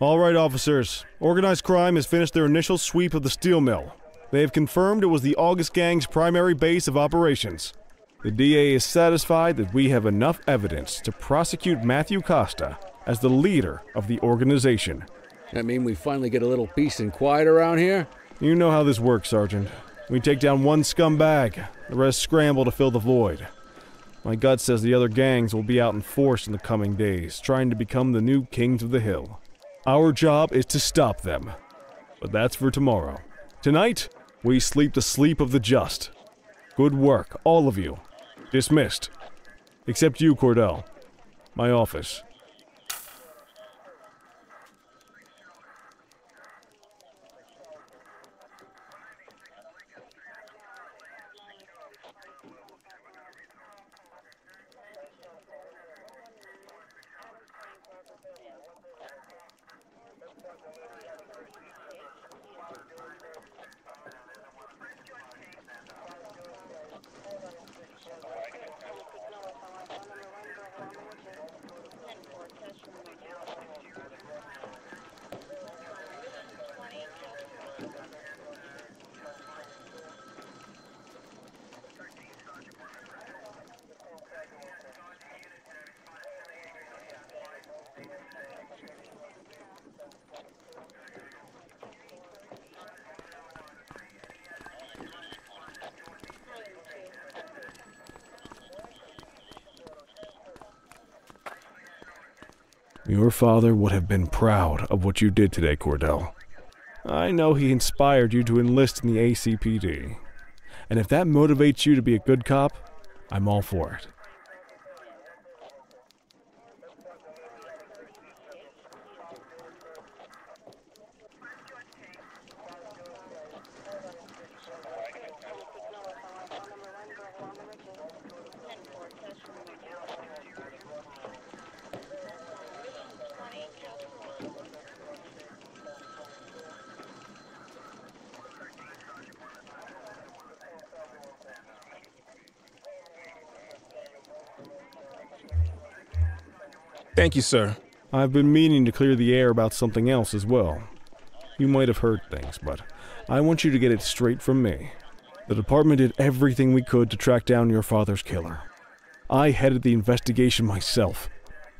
All right, officers. Organized crime has finished their initial sweep of the steel mill. They have confirmed it was the August Gang's primary base of operations. The DA is satisfied that we have enough evidence to prosecute Matthew Costa as the leader of the organization. That mean we finally get a little peace and quiet around here? You know how this works, Sergeant. We take down one scumbag, the rest scramble to fill the void. My gut says the other gangs will be out in force in the coming days, trying to become the new kings of the hill. Our job is to stop them. But that's for tomorrow. Tonight, we sleep the sleep of the just. Good work, all of you. Dismissed. Except you, Cordell. My office. Your father would have been proud of what you did today, Cordell. I know he inspired you to enlist in the ACPD. And if that motivates you to be a good cop, I'm all for it. Thank you, sir. I've been meaning to clear the air about something else as well. You might have heard things, but I want you to get it straight from me. The department did everything we could to track down your father's killer. I headed the investigation myself,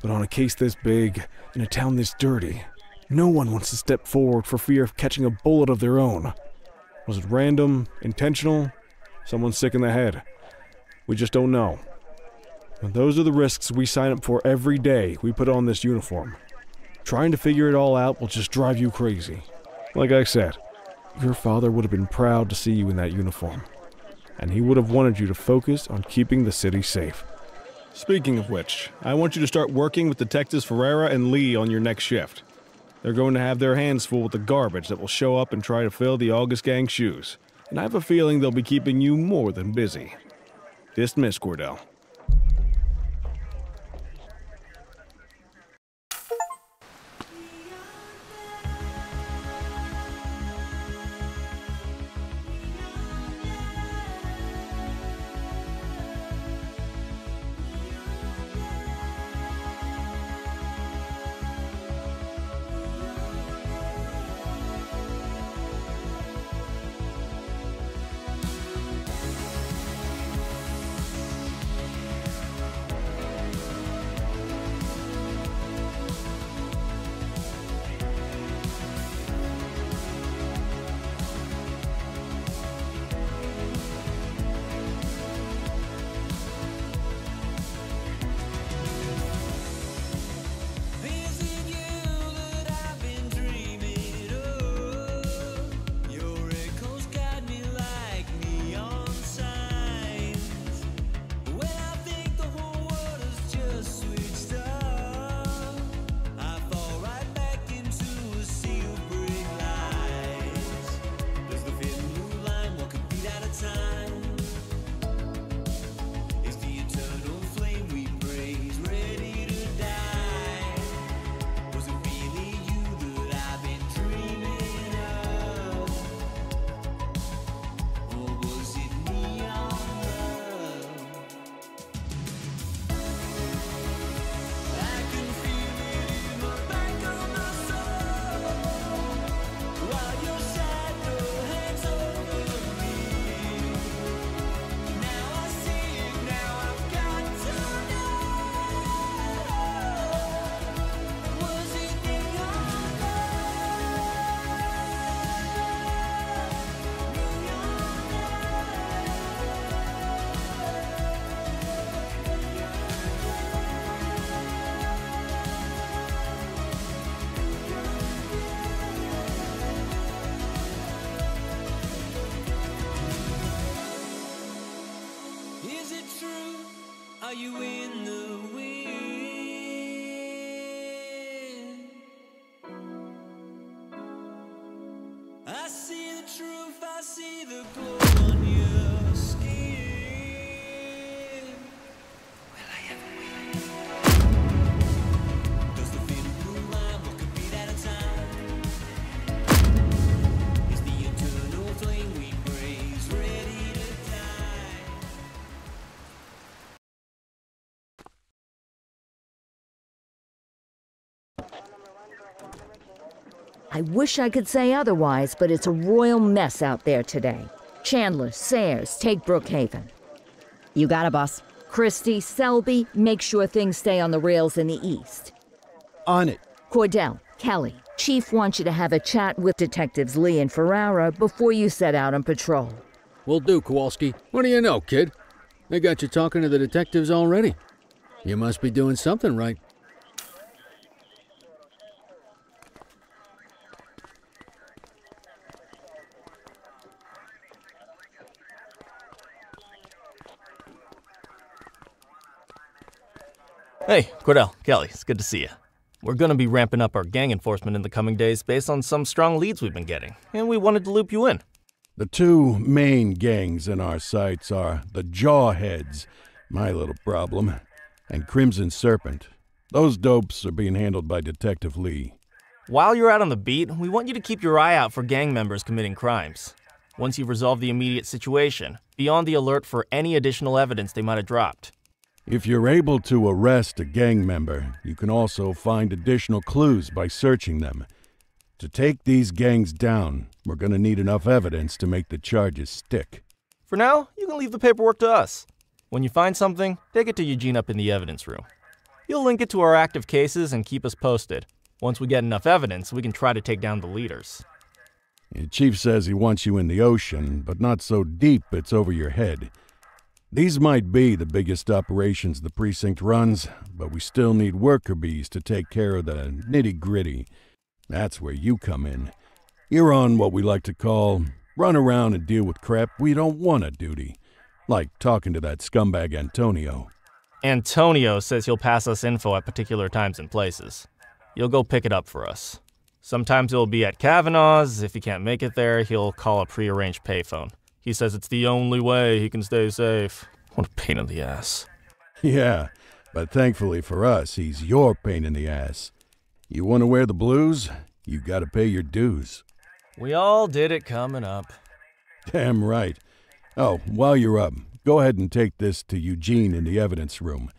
but on a case this big, in a town this dirty, no one wants to step forward for fear of catching a bullet of their own. Was it random, intentional, someone sick in the head? We just don't know. And those are the risks we sign up for every day we put on this uniform. Trying to figure it all out will just drive you crazy. Like I said, your father would have been proud to see you in that uniform. And he would have wanted you to focus on keeping the city safe. Speaking of which, I want you to start working with Detectives Ferreira and Lee on your next shift. They're going to have their hands full with the garbage that will show up and try to fill the August Gang's shoes. And I have a feeling they'll be keeping you more than busy. Dismiss, Cordell. Are you in the wind? I see the truth, I see the glow on your skin. Will I ever win? Does the feeling moonlight, what could be that a time? Is the eternal flame we praise ready to die? I wish I could say otherwise, but it's a royal mess out there today. Chandler, Sayers, take Brookhaven. You got it, boss. Christie, Selby, make sure things stay on the rails in the east. On it. Cordell, Kelly, Chief wants you to have a chat with Detectives Lee and Ferrara before you set out on patrol. Will do, Kowalski. What do you know, kid? They got you talking to the detectives already. You must be doing something right. Hey, Cordell, Kelly, it's good to see you. We're gonna be ramping up our gang enforcement in the coming days based on some strong leads we've been getting, and we wanted to loop you in. The two main gangs in our sights are the Jawheads, my little problem, and Crimson Serpent. Those dopes are being handled by Detective Lee. While you're out on the beat, we want you to keep your eye out for gang members committing crimes. Once you've resolved the immediate situation, be on the alert for any additional evidence they might have dropped. If you're able to arrest a gang member, you can also find additional clues by searching them. To take these gangs down, we're gonna need enough evidence to make the charges stick. For now, you can leave the paperwork to us. When you find something, take it to Eugene up in the evidence room. He'll link it to our active cases and keep us posted. Once we get enough evidence, we can try to take down the leaders. The chief says he wants you in the ocean, but not so deep it's over your head. These might be the biggest operations the precinct runs, but we still need worker bees to take care of the nitty-gritty. That's where you come in. You're on what we like to call run around and deal with crap we don't want to duty. Like talking to that scumbag Antonio. Antonio says he'll pass us info at particular times and places. You'll go pick it up for us. Sometimes it'll be at Kavanaugh's. If he can't make it there, he'll call a prearranged payphone. He says it's the only way he can stay safe. What a pain in the ass. Yeah, but thankfully for us, he's your pain in the ass. You want to wear the blues? You gotta pay your dues. We all did it coming up. Damn right. Oh, while you're up, go ahead and take this to Eugene in the evidence room.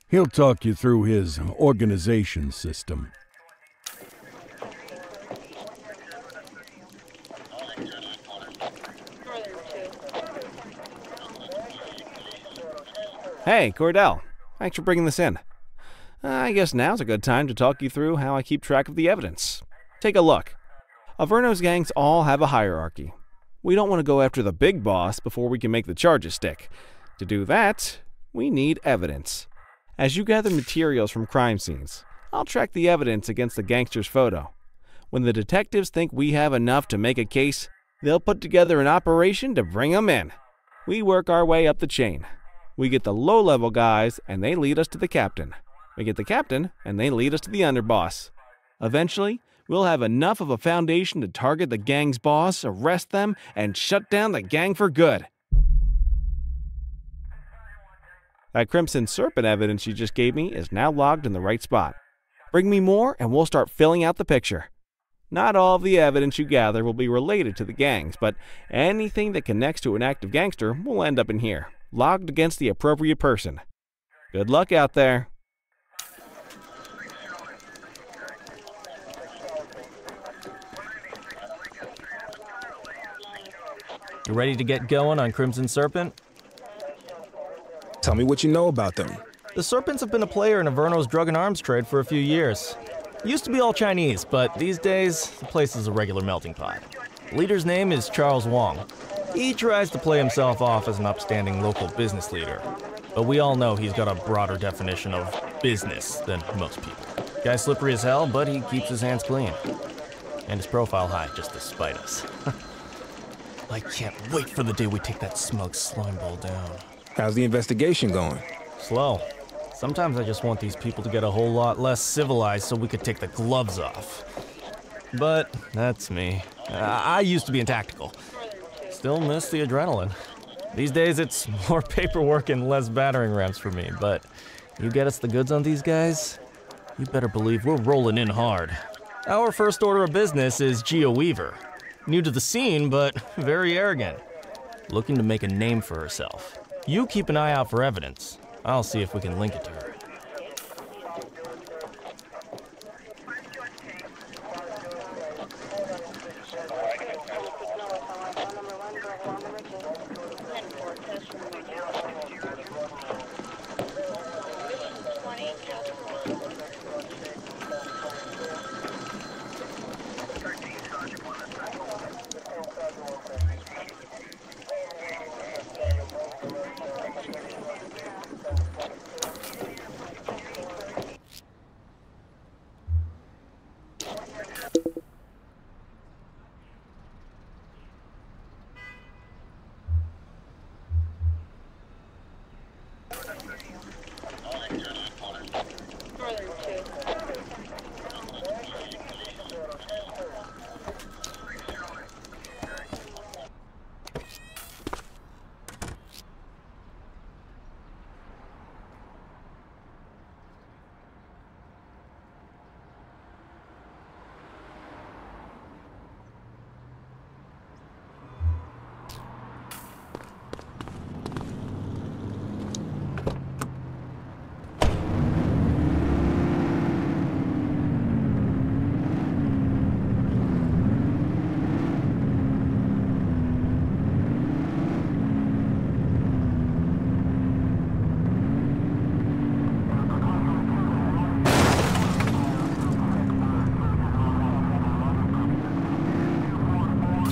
He'll talk you through his organization system. Hey, Cordell. Thanks for bringing this in. I guess now's a good time to talk you through how I keep track of the evidence. Take a look. Averno's gangs all have a hierarchy. We don't want to go after the big boss before we can make the charges stick. To do that, we need evidence. As you gather materials from crime scenes, I'll track the evidence against the gangster's photo. When the detectives think we have enough to make a case, they'll put together an operation to bring them in. We work our way up the chain. We get the low-level guys, and they lead us to the captain. We get the captain, and they lead us to the underboss. Eventually, we'll have enough of a foundation to target the gang's boss, arrest them, and shut down the gang for good. That Crimson Serpent evidence you just gave me is now logged in the right spot. Bring me more, and we'll start filling out the picture. Not all of the evidence you gather will be related to the gangs, but anything that connects to an active gangster will end up in here, logged against the appropriate person. Good luck out there. You ready to get going on Crimson Serpent? Tell me what you know about them. The Serpents have been a player in Averno's drug and arms trade for a few years. Used to be all Chinese, but these days, the place is a regular melting pot. The leader's name is Charles Wong. He tries to play himself off as an upstanding local business leader, but we all know he's got a broader definition of business than most people. Guy's slippery as hell, but he keeps his hands clean. And his profile high, just to spite us. I can't wait for the day we take that smug slime ball down. How's the investigation going? Slow. Sometimes I just want these people to get a whole lot less civilized so we could take the gloves off. But that's me. I used to be in tactical. Still miss the adrenaline. These days it's more paperwork and less battering rams for me, but you get us the goods on these guys, you better believe we're rolling in hard. Our first order of business is Gia Weaver. New to the scene, but very arrogant. Looking to make a name for herself. You keep an eye out for evidence. I'll see if we can link it to her.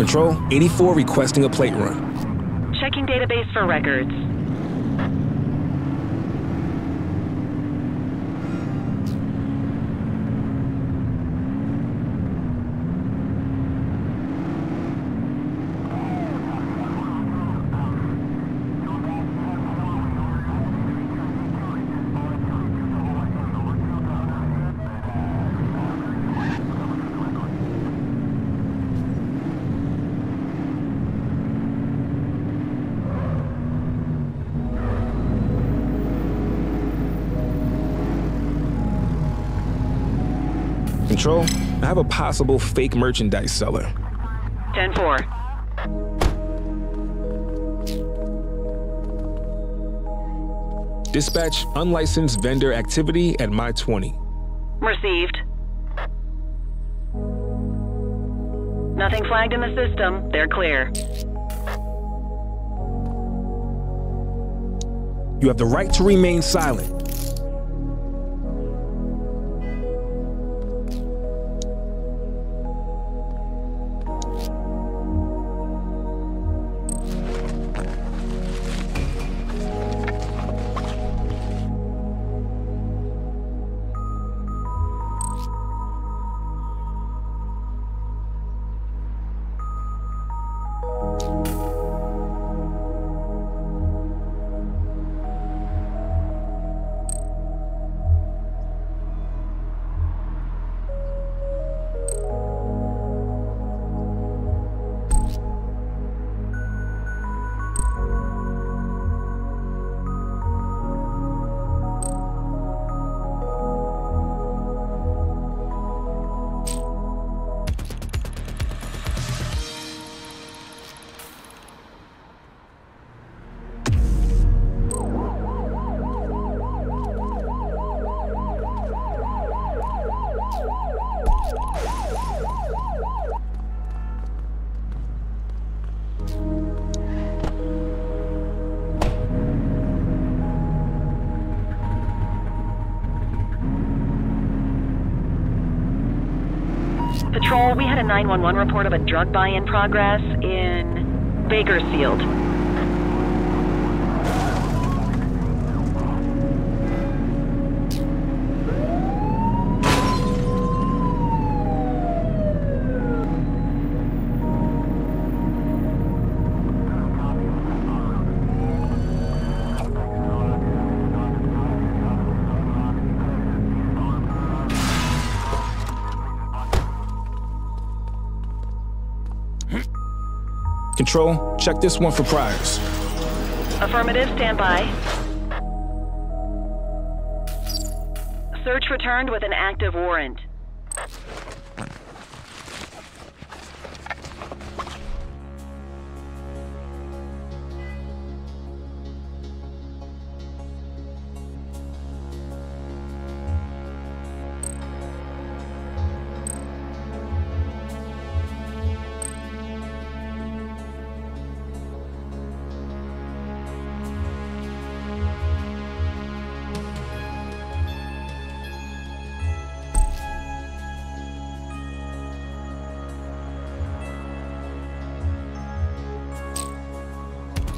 Control, 84 requesting a plate run. Checking database for records. Control, I have a possible fake merchandise seller. 10-4. Dispatch unlicensed vendor activity at my 20. Received. Nothing flagged in the system. They're clear. You have the right to remain silent. Patrol, we had a 911 report of a drug buy in progress in Bakersfield. Control, check this one for priors. Affirmative, stand by. Search returned with an active warrant.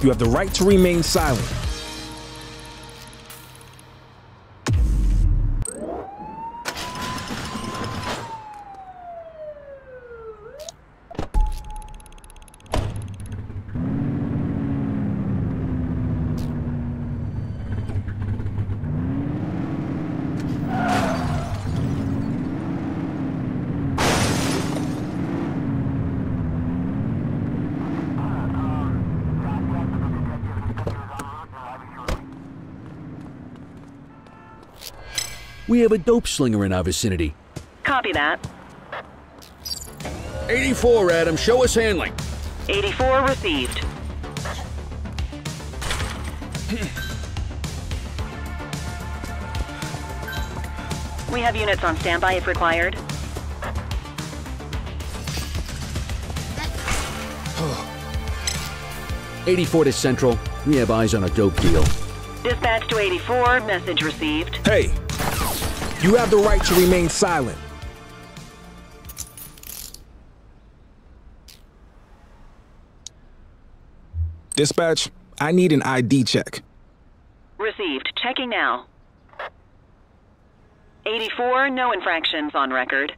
You have the right to remain silent. We have a dope slinger in our vicinity. Copy that. 84, Adam. Show us handling. 84 received. We have units on standby if required. '84 to Central. We have eyes on a dope deal. Dispatch to 84. Message received. Hey, you have the right to remain silent. Dispatch, I need an ID check. Received. Checking now. 84, no infractions on record.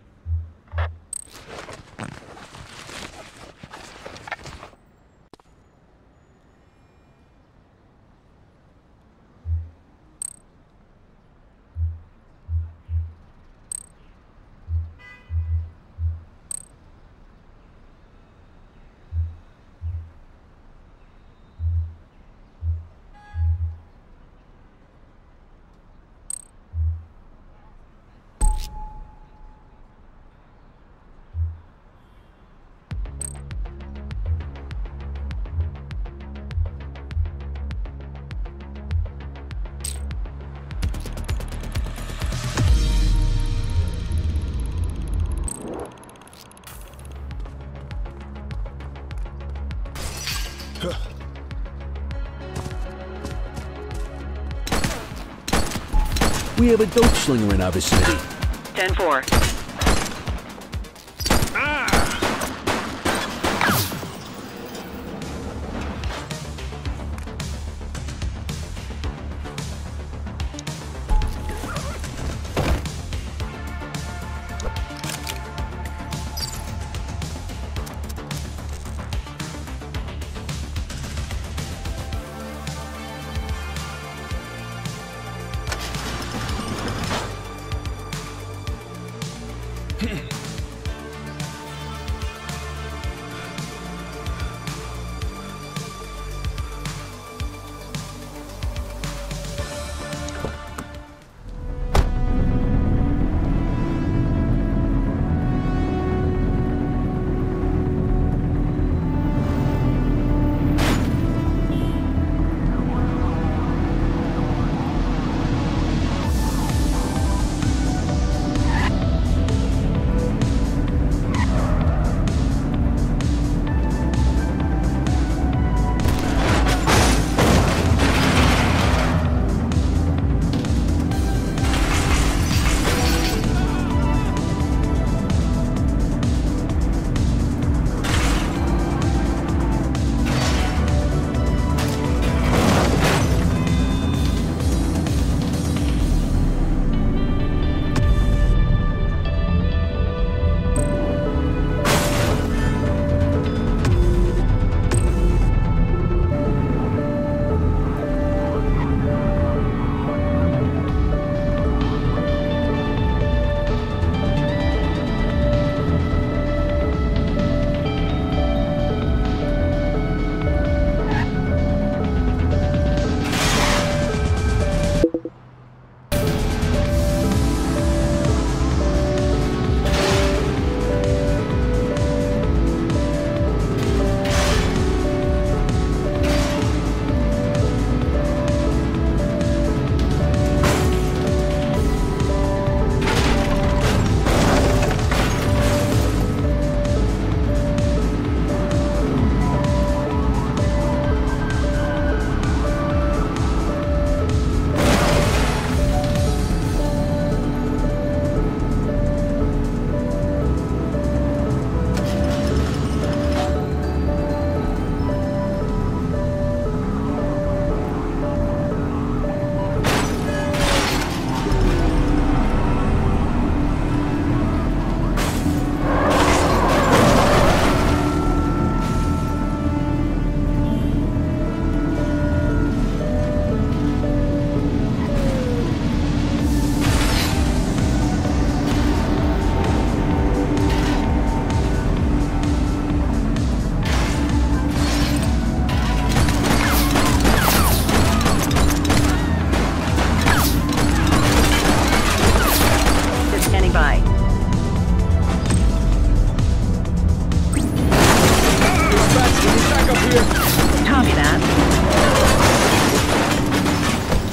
We have a dope slinger in our vicinity. 10-4.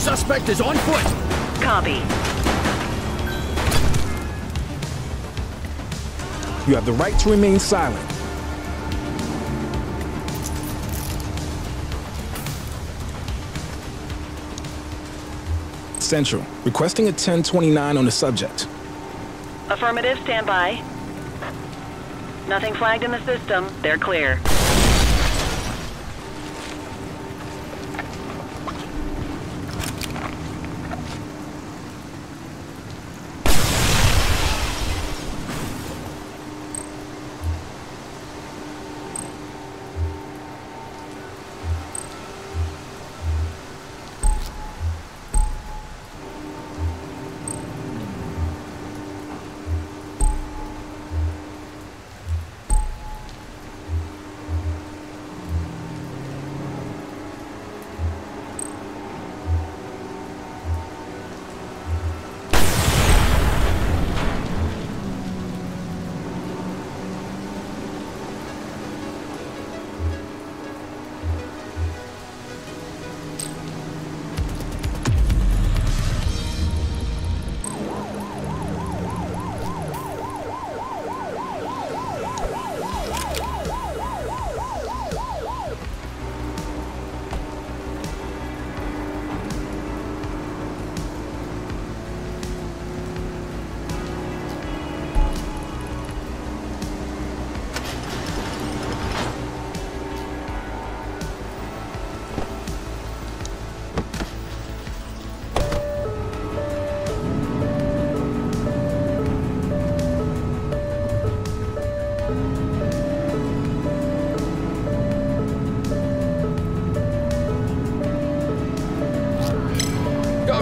Suspect is on foot. Copy. You have the right to remain silent. Central, requesting a 1029 on the subject. Affirmative, stand by. Nothing flagged in the system. They're clear.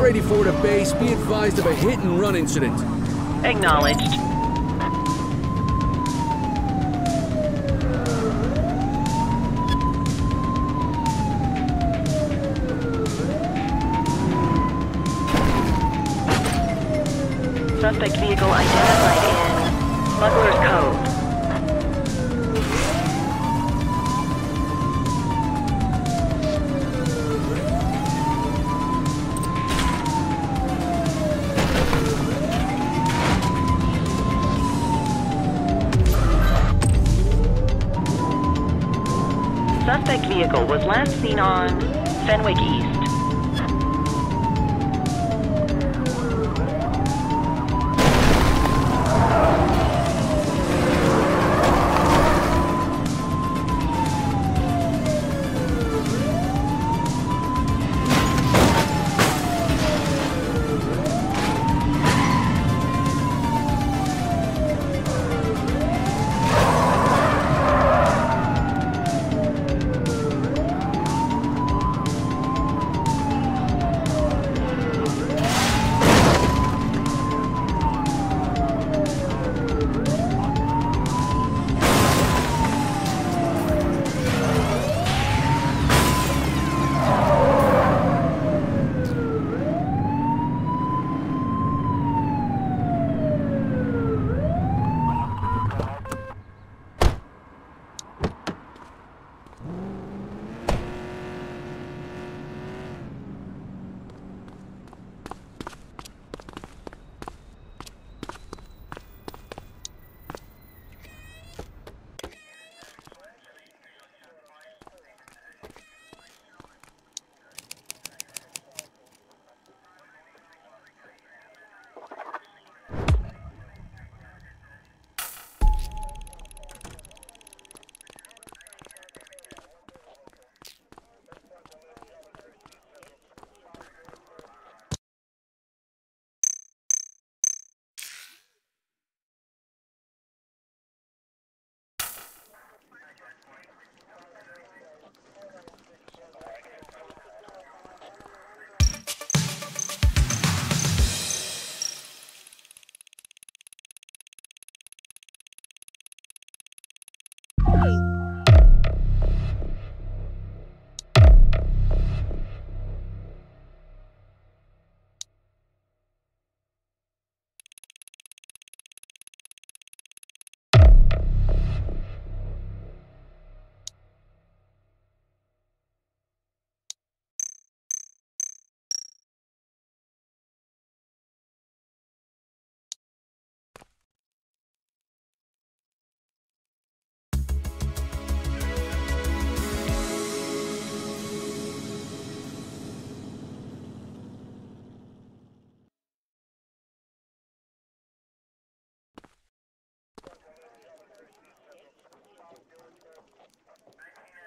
Route 84 to base. Be advised of a hit-and-run incident. Acknowledged. Suspect vehicle identified in Smuggler's Cove. Suspect vehicle was last seen on Fenwick East.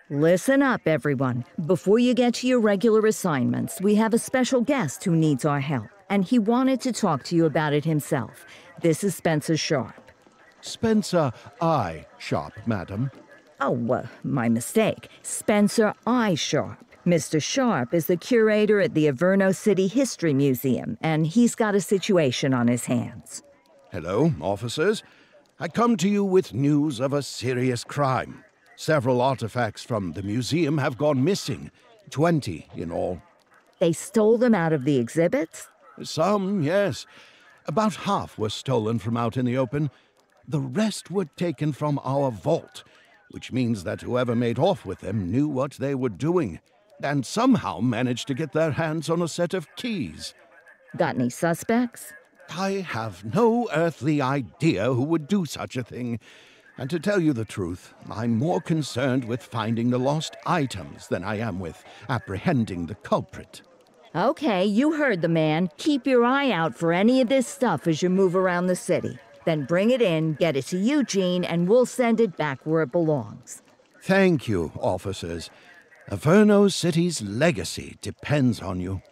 Listen up, everyone. Before you get to your regular assignments, we have a special guest who needs our help, and he wanted to talk to you about it himself. This is Spencer Sharp. Spencer I. Sharp, madam. Oh, my mistake. Spencer I. Sharp. Mr. Sharp is the curator at the Averno City History Museum, and he's got a situation on his hands. Hello, officers. I come to you with news of a serious crime. Several artifacts from the museum have gone missing, 20 in all. They stole them out of the exhibits? Some, yes. About half were stolen from out in the open. The rest were taken from our vault, which means that whoever made off with them knew what they were doing, and somehow managed to get their hands on a set of keys. Got any suspects? I have no earthly idea who would do such a thing. And to tell you the truth, I'm more concerned with finding the lost items than I am with apprehending the culprit. Okay, you heard the man. Keep your eye out for any of this stuff as you move around the city. Then bring it in, get it to Eugene, and we'll send it back where it belongs. Thank you, officers. Averno City's legacy depends on you.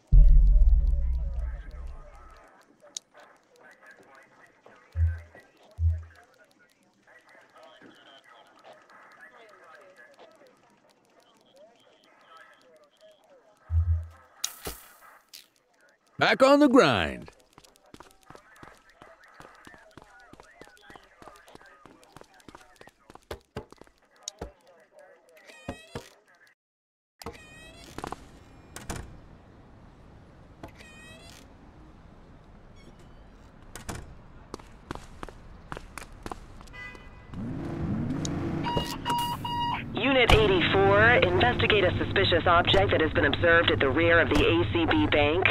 Back on the grind. Unit 84, investigate a suspicious object that has been observed at the rear of the ACB Bank.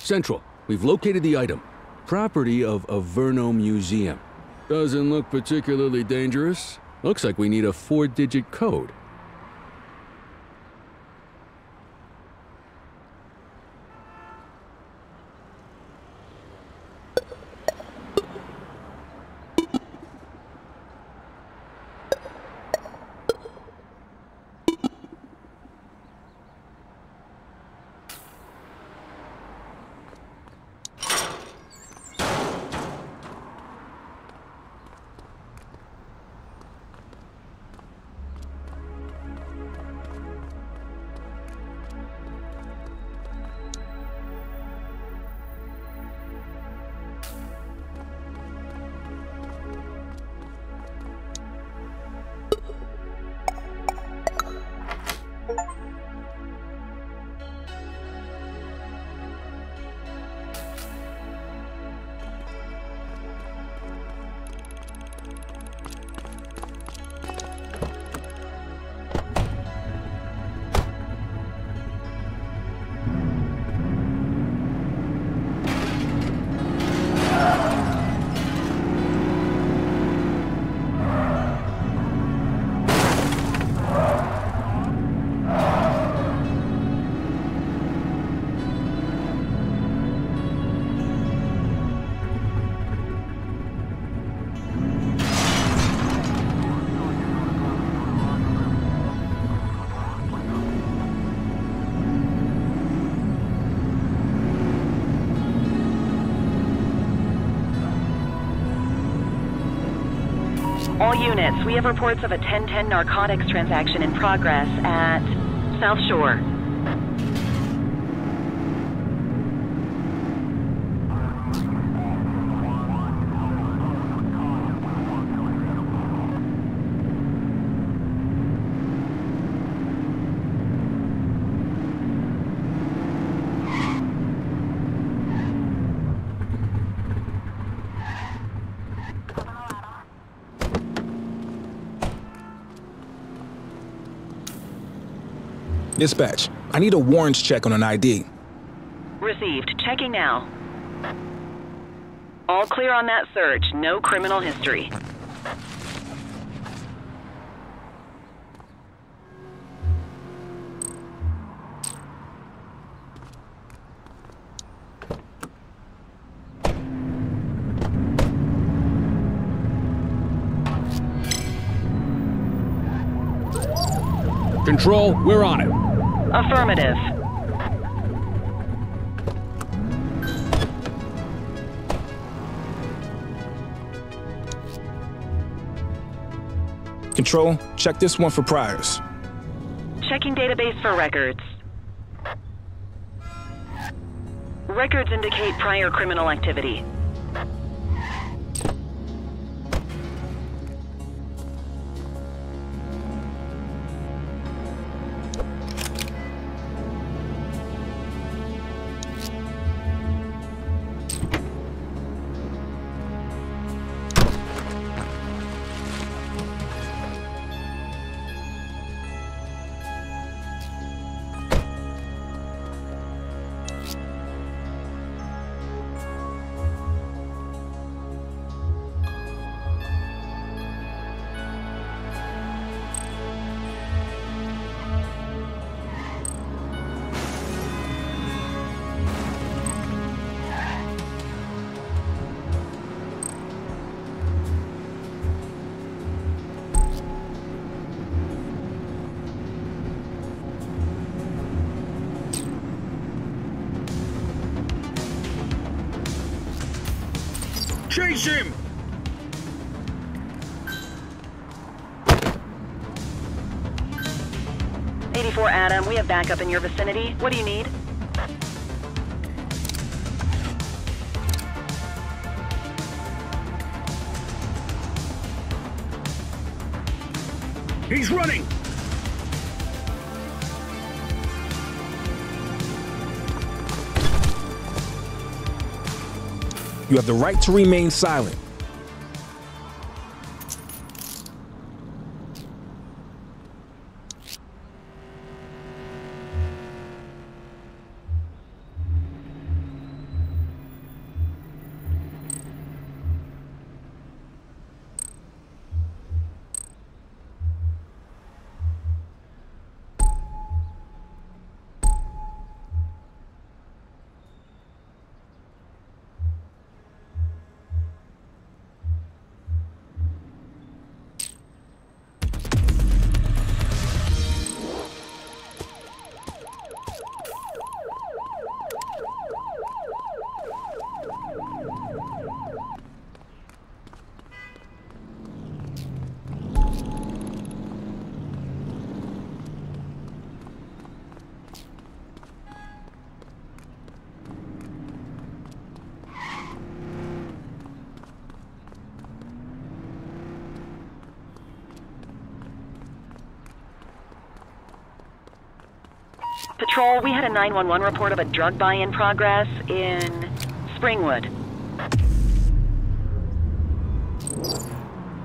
Central, we've located the item. Property of Averno Museum. Doesn't look particularly dangerous. Looks like we need a 4-digit code. All units, we have reports of a 1010 narcotics transaction in progress at South Shore. Dispatch, I need a warrants check on an ID. Received. Checking now. All clear on that search. No criminal history. Control, we're on it. Affirmative. Control, check this one for priors. Checking database for records. Records indicate prior criminal activity. Chase him! '84 Adam, we have backup in your vicinity. What do you need? He's running! You have the right to remain silent. Patrol, we had a 911 report of a drug buy in progress in Springwood.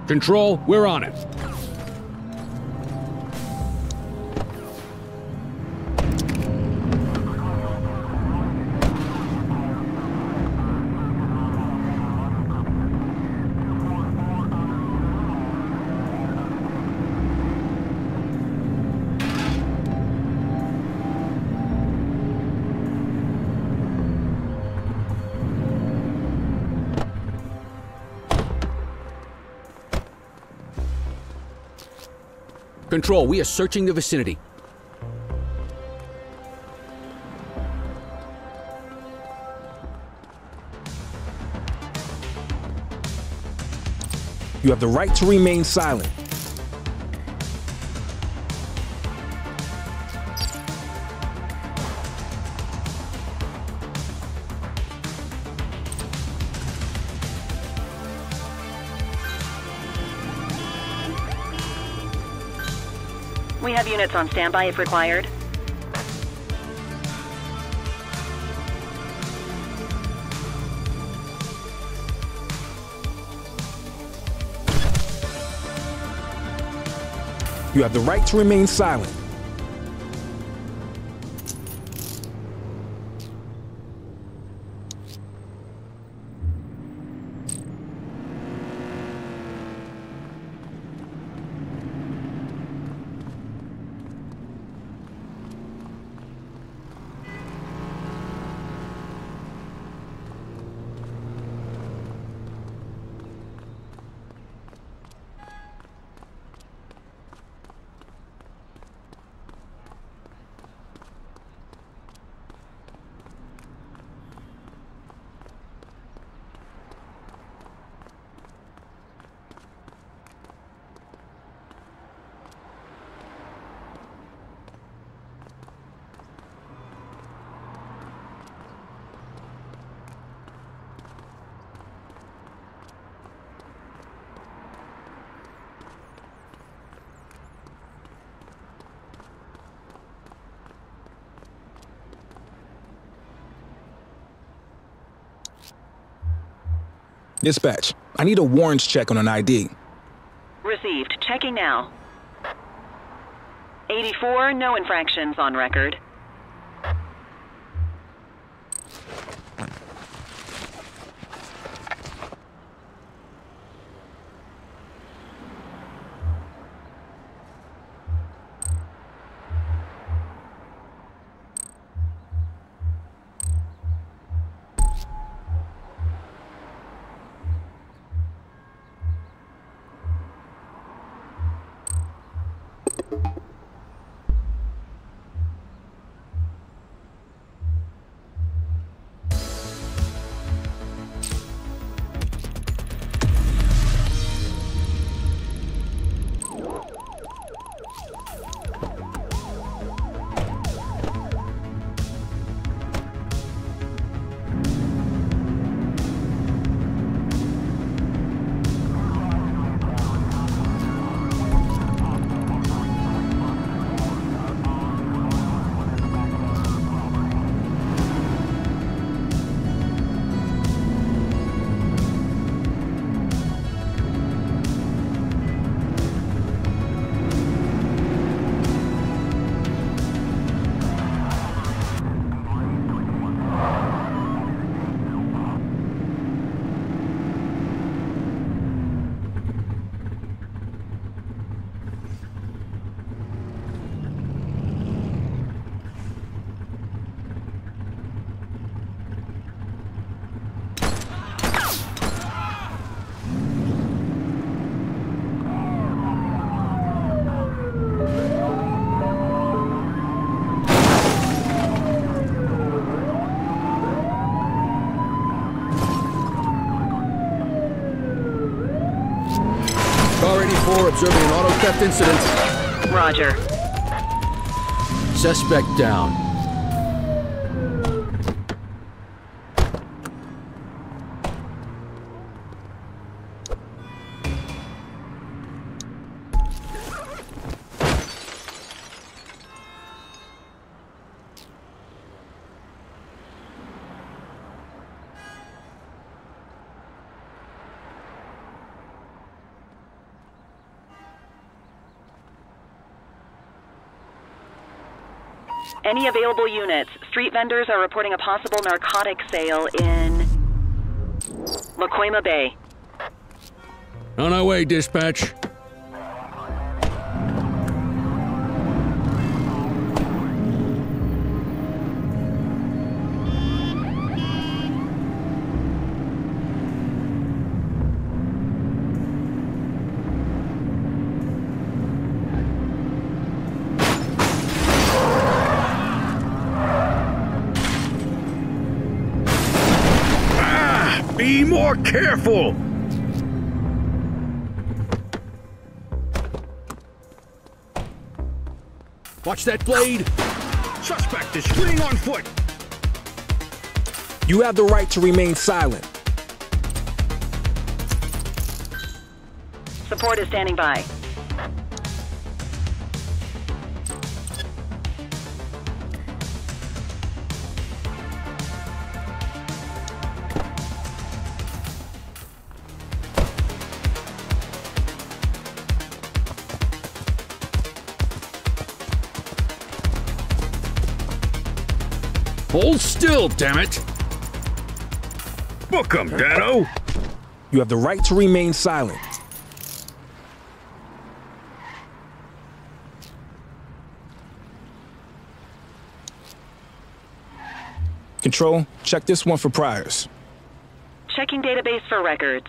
Control, we're on it. Control, we are searching the vicinity. You have the right to remain silent. We have units on standby if required. You have the right to remain silent. Dispatch, I need a warrants check on an ID. Received. Checking now. 84, no infractions on record. 4 observing an auto theft incident. Roger. Suspect down. Any available units? Street vendors are reporting a possible narcotic sale in Lakoima Bay. On our way, dispatch. Be more careful! Watch that blade! Suspect is fleeing on foot! You have the right to remain silent. Support is standing by. Hold still, damn it! Book 'em, Dano! You have the right to remain silent. Control, check this one for priors. Checking database for records.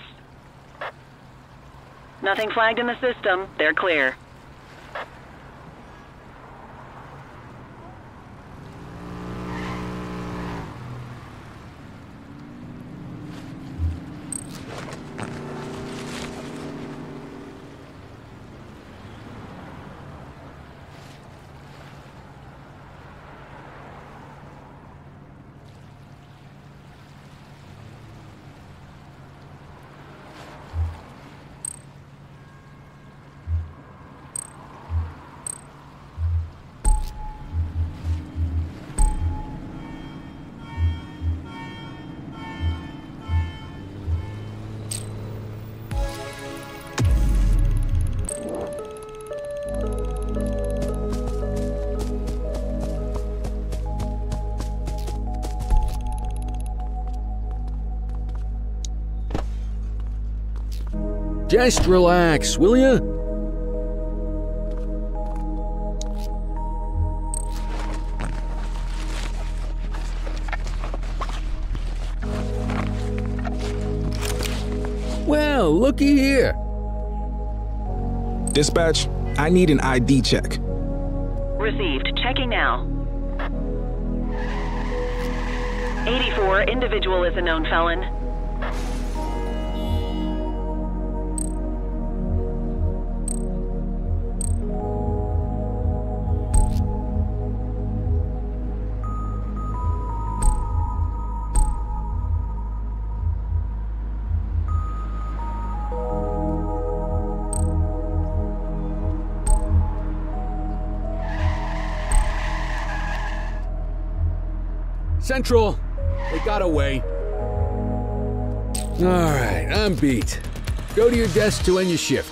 Nothing flagged in the system. They're clear. Just relax, will ya? Well, looky here. Dispatch, I need an ID check. Received. Checking now. 84, individual is a known felon. Central, they got away. All right, I'm beat. Go to your desk to end your shift.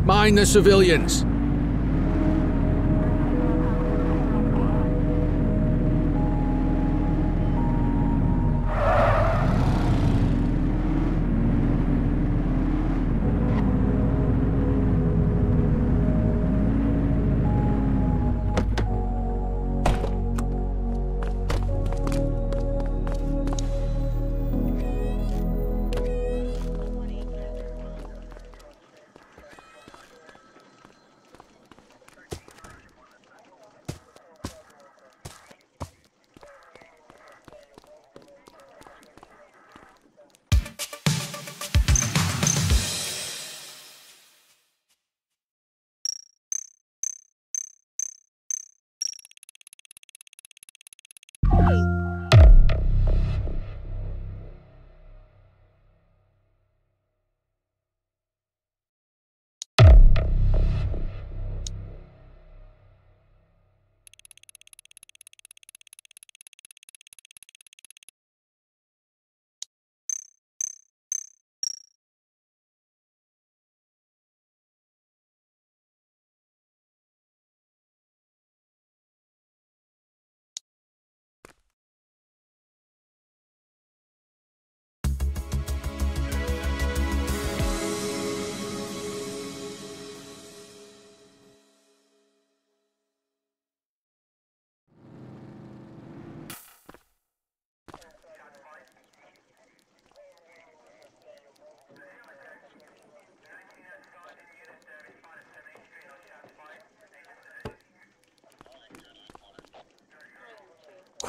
Mind the civilians.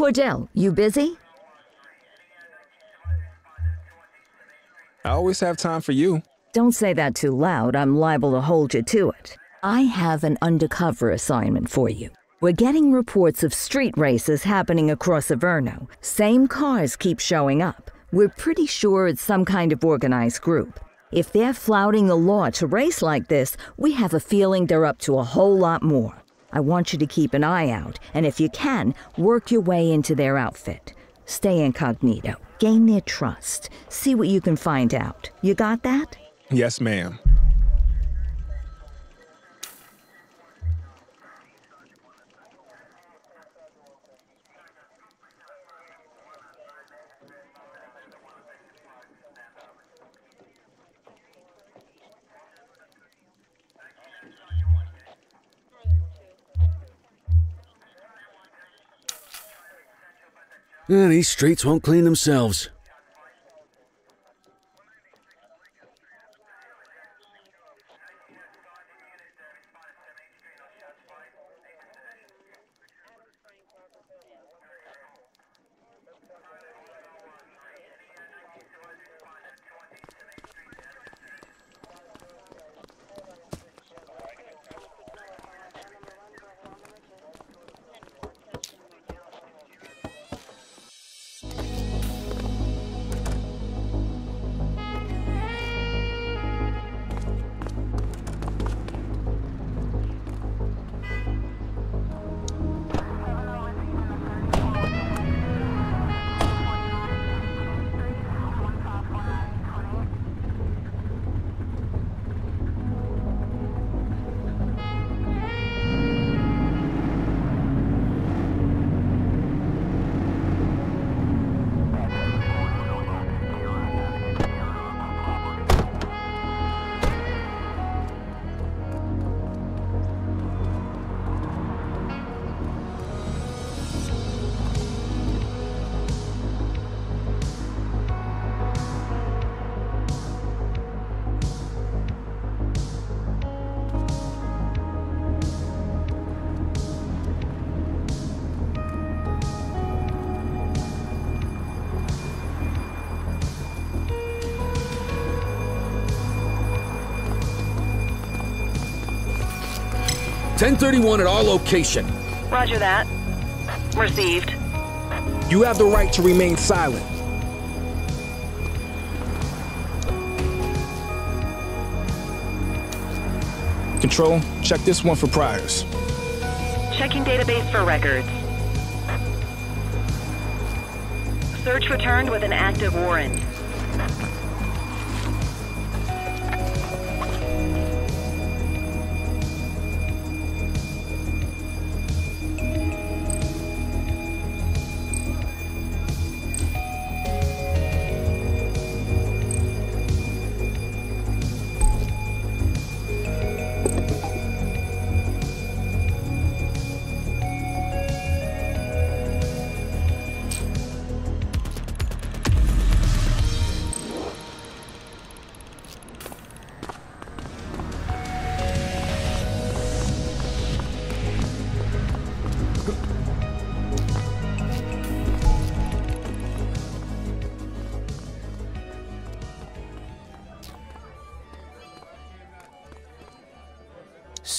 Cordell, you busy? I always have time for you. Don't say that too loud. I'm liable to hold you to it. I have an undercover assignment for you. We're getting reports of street races happening across Averno. Same cars keep showing up. We're pretty sure it's some kind of organized group. If they're flouting the law to race like this, we have a feeling they're up to a whole lot more. I want you to keep an eye out, and if you can, work your way into their outfit. Stay incognito, gain their trust, see what you can find out. You got that? Yes, ma'am. These streets won't clean themselves. .1031 at our location. Roger that. Received. You have the right to remain silent. Control, check this one for priors. Checking database for records. Search returned with an active warrant.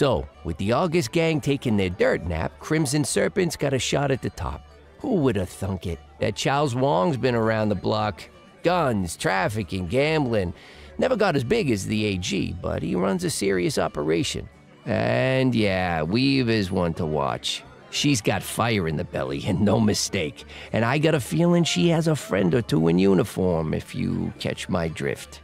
So, with the August gang taking their dirt nap, Crimson Serpent's got a shot at the top. Who would have thunk it? That Charles Wong's been around the block. Guns, trafficking, gambling. Never got as big as the AG, but he runs a serious operation. And yeah, Weave is one to watch. She's got fire in the belly, and no mistake. And I got a feeling she has a friend or two in uniform, if you catch my drift.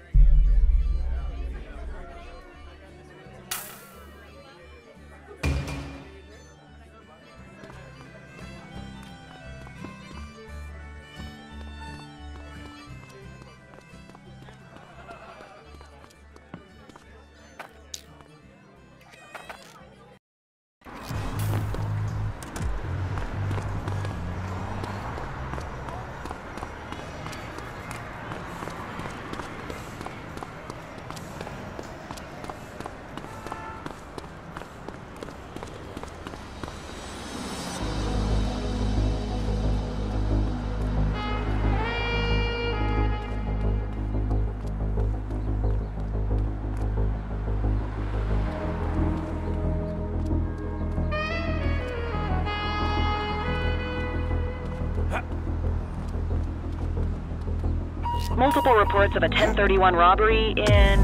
Multiple reports of a 1031 robbery in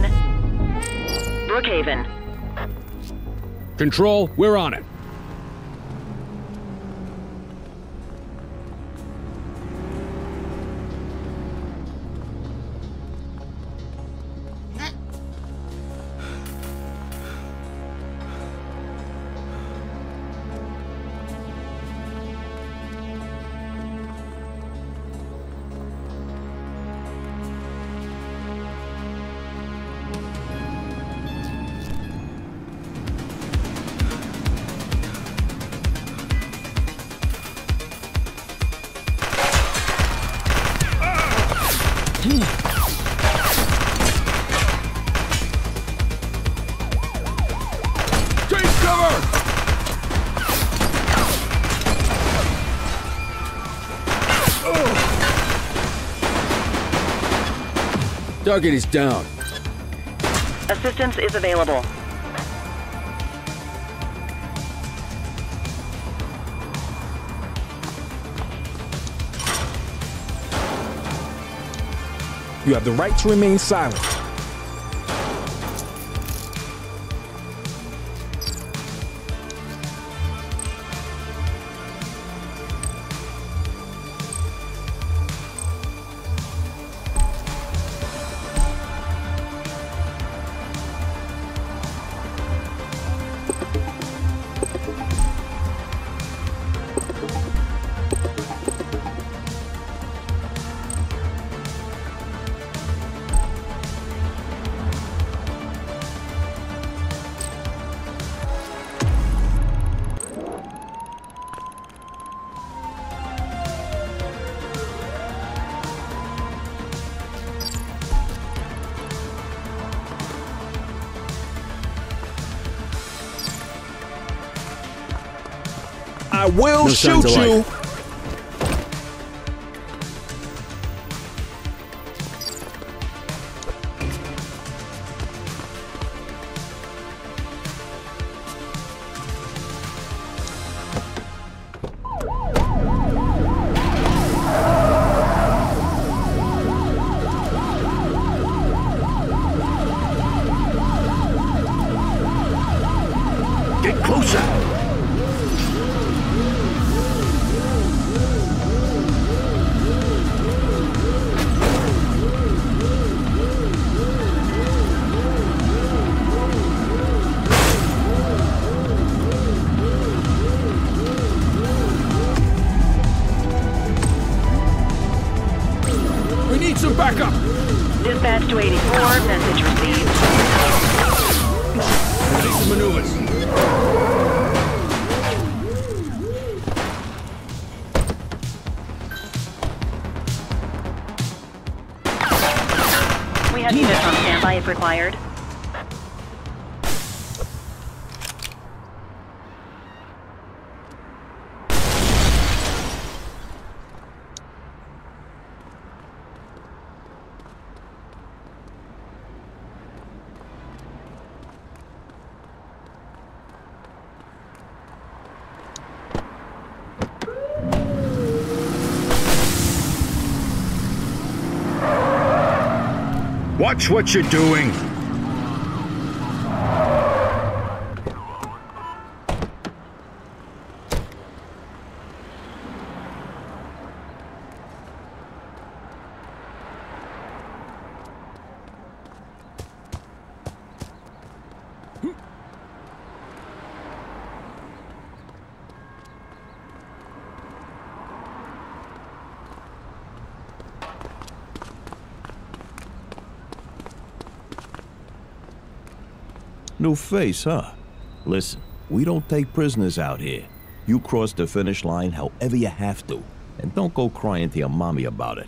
Brookhaven. Control, we're on it. Target is down. Assistance is available. You have the right to remain silent. I will shoot you. Get closer. We need some backup. Dispatch to 84, message received. Make some maneuvers. We have units on standby if required. Watch what you're doing. New face, huh? Listen, we don't take prisoners out here. You cross the finish line however you have to, and don't go crying to your mommy about it.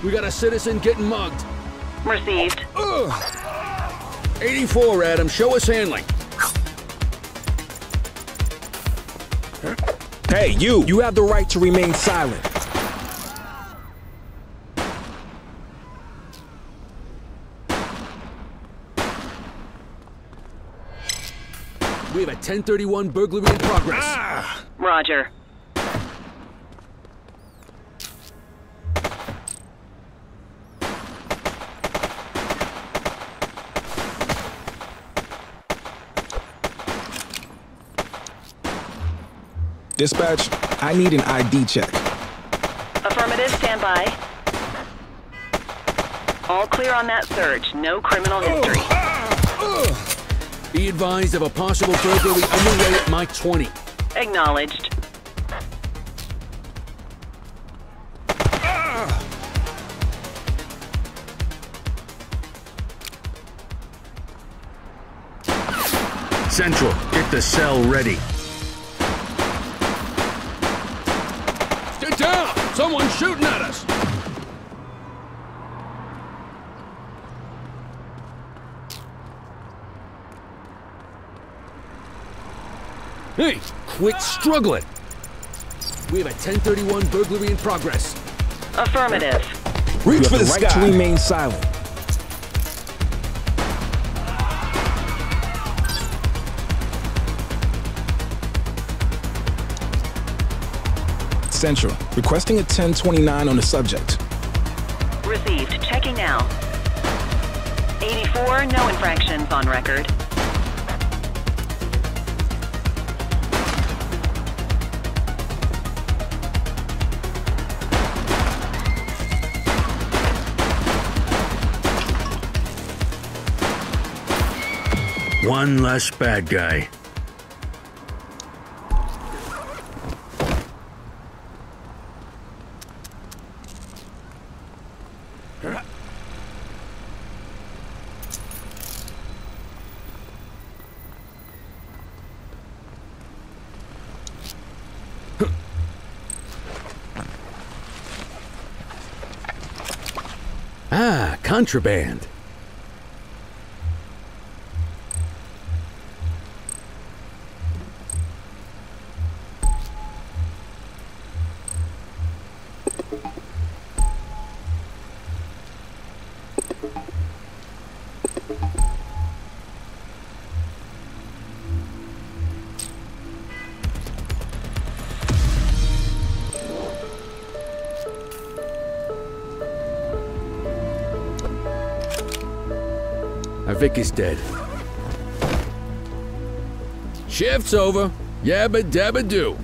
We got a citizen getting mugged. Received. 84, Adam. Show us handling. Hey, you! You have the right to remain silent. We have a 1031 burglary in progress. Roger. Dispatch, I need an ID check. Affirmative, stand by. All clear on that search. No criminal history. Be advised of a possible burglary underway at Mike 20. Acknowledged. Central, get the cell ready. Get down! Someone's shooting at us! Hey, quit struggling! We have a 1031 burglary in progress. Affirmative. Reach for the sky. You have the right to remain silent. Central, requesting a 1029 on the subject. Received. Checking now. 84, no infractions on record. One less bad guy. Ah, contraband. Vic is dead. Shift's over. Yabba dabba do.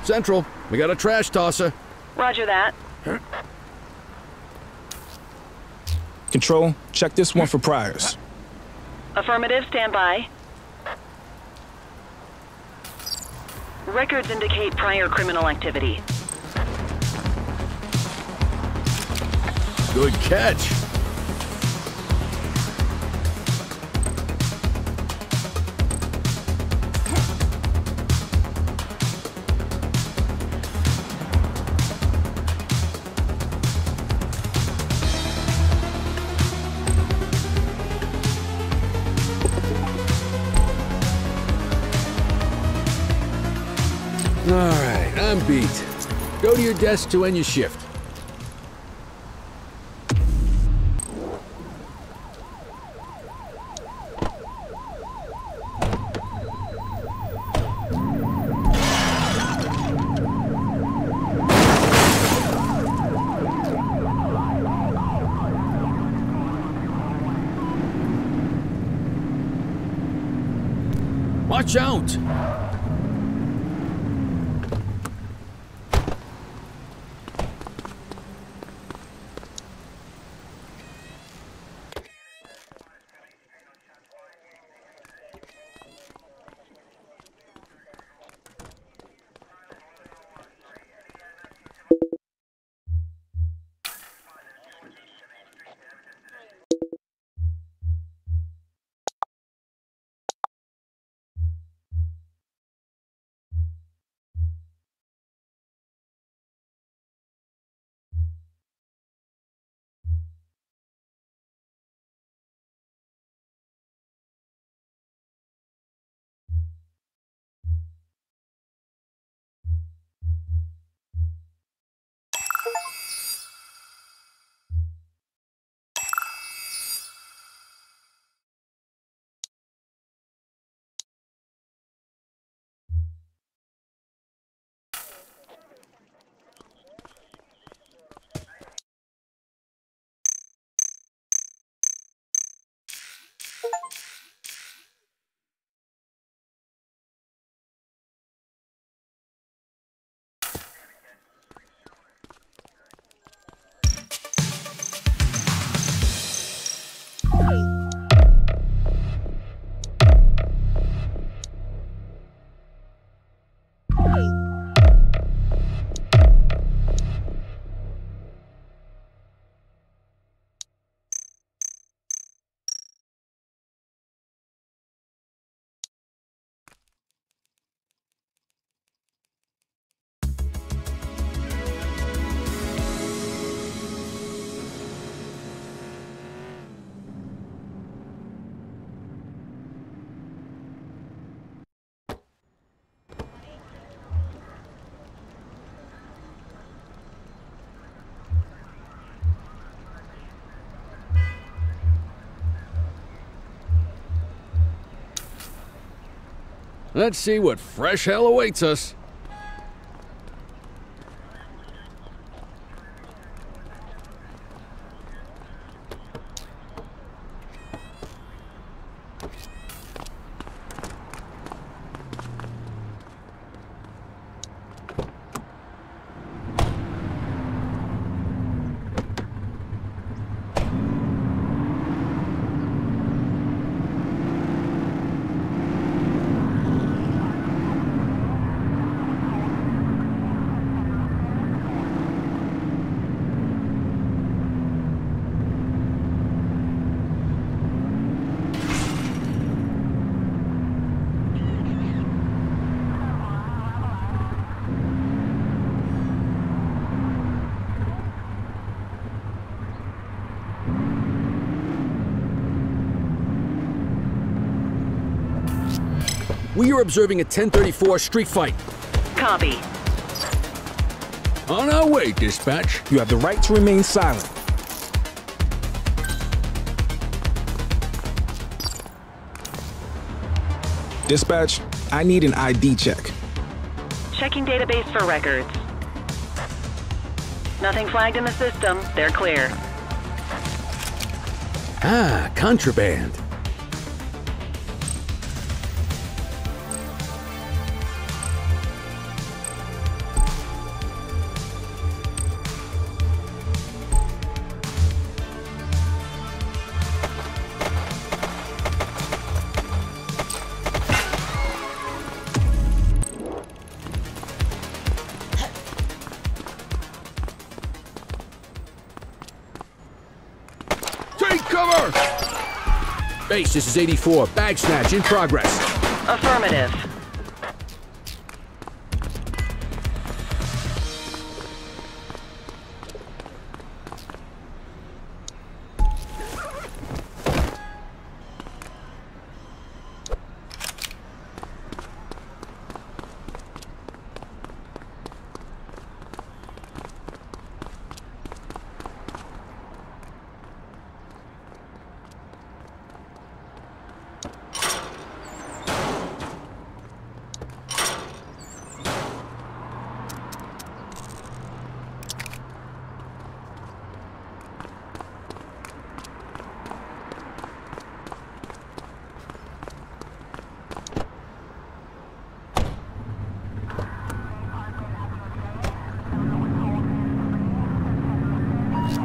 Central, we got a trash tosser. Roger that. Control, check this one for priors. Affirmative, stand by. Records indicate prior criminal activity. Good catch. All right, I'm beat. Go to your desk to end your shift. Watch out! Let's see what fresh hell awaits us. We are observing a 1034 street fight. Copy. On our way, dispatch. You have the right to remain silent. Dispatch, I need an ID check. Checking database for records. Nothing flagged in the system. They're clear. Ah, contraband. Cover! Base, this is 84. Bag snatch in progress. Affirmative.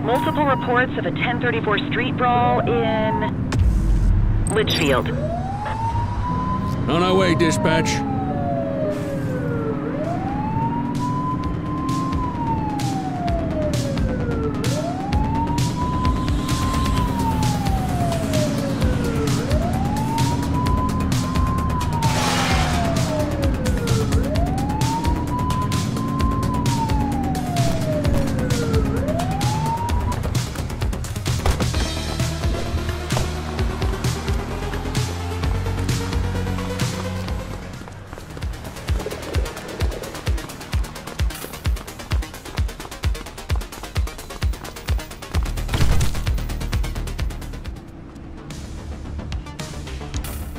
Multiple reports of a 1034 street brawl in Litchfield. On our way, dispatch.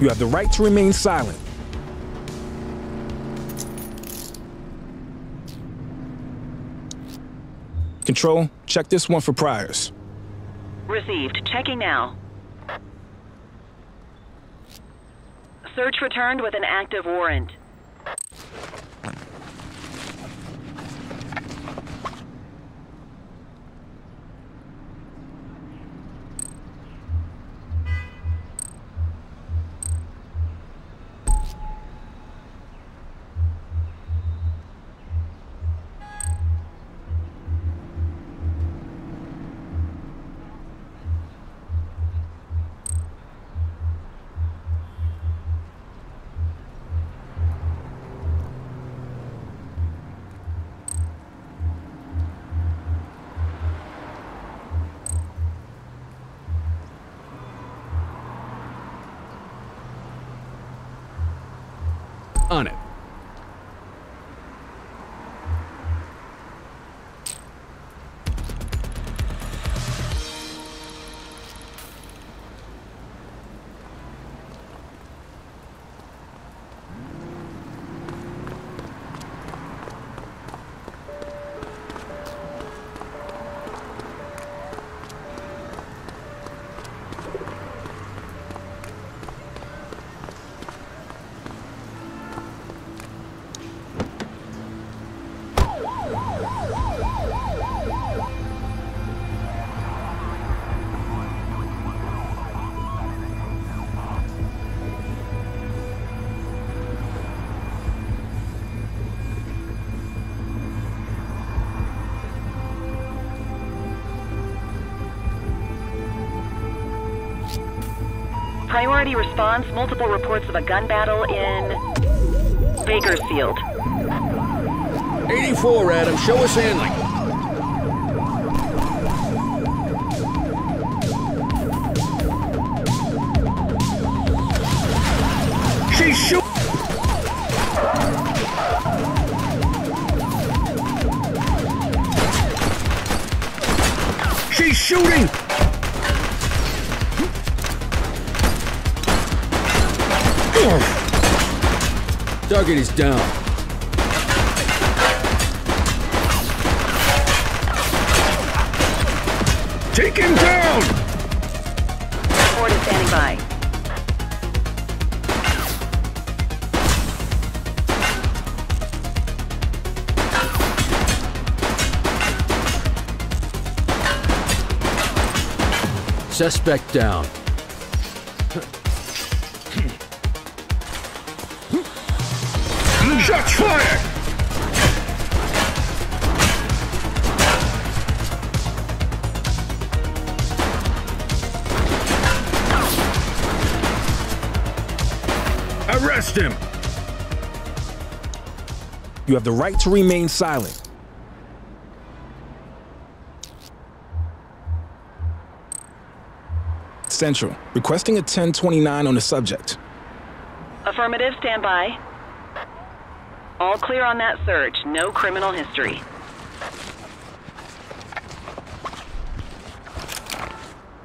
You have the right to remain silent. Control, check this one for priors. Received. Checking now. Search returned with an active warrant. On it. Priority response, multiple reports of a gun battle in Bakersfield. 84, Adam. Show us handling. She's shooting. She's shooting. Target is down. Take him down! Ford is standing by. Suspect down. Shots fired! Arrest him! You have the right to remain silent. Central, requesting a 1029 on the subject. Affirmative, stand by. All clear on that search. No criminal history.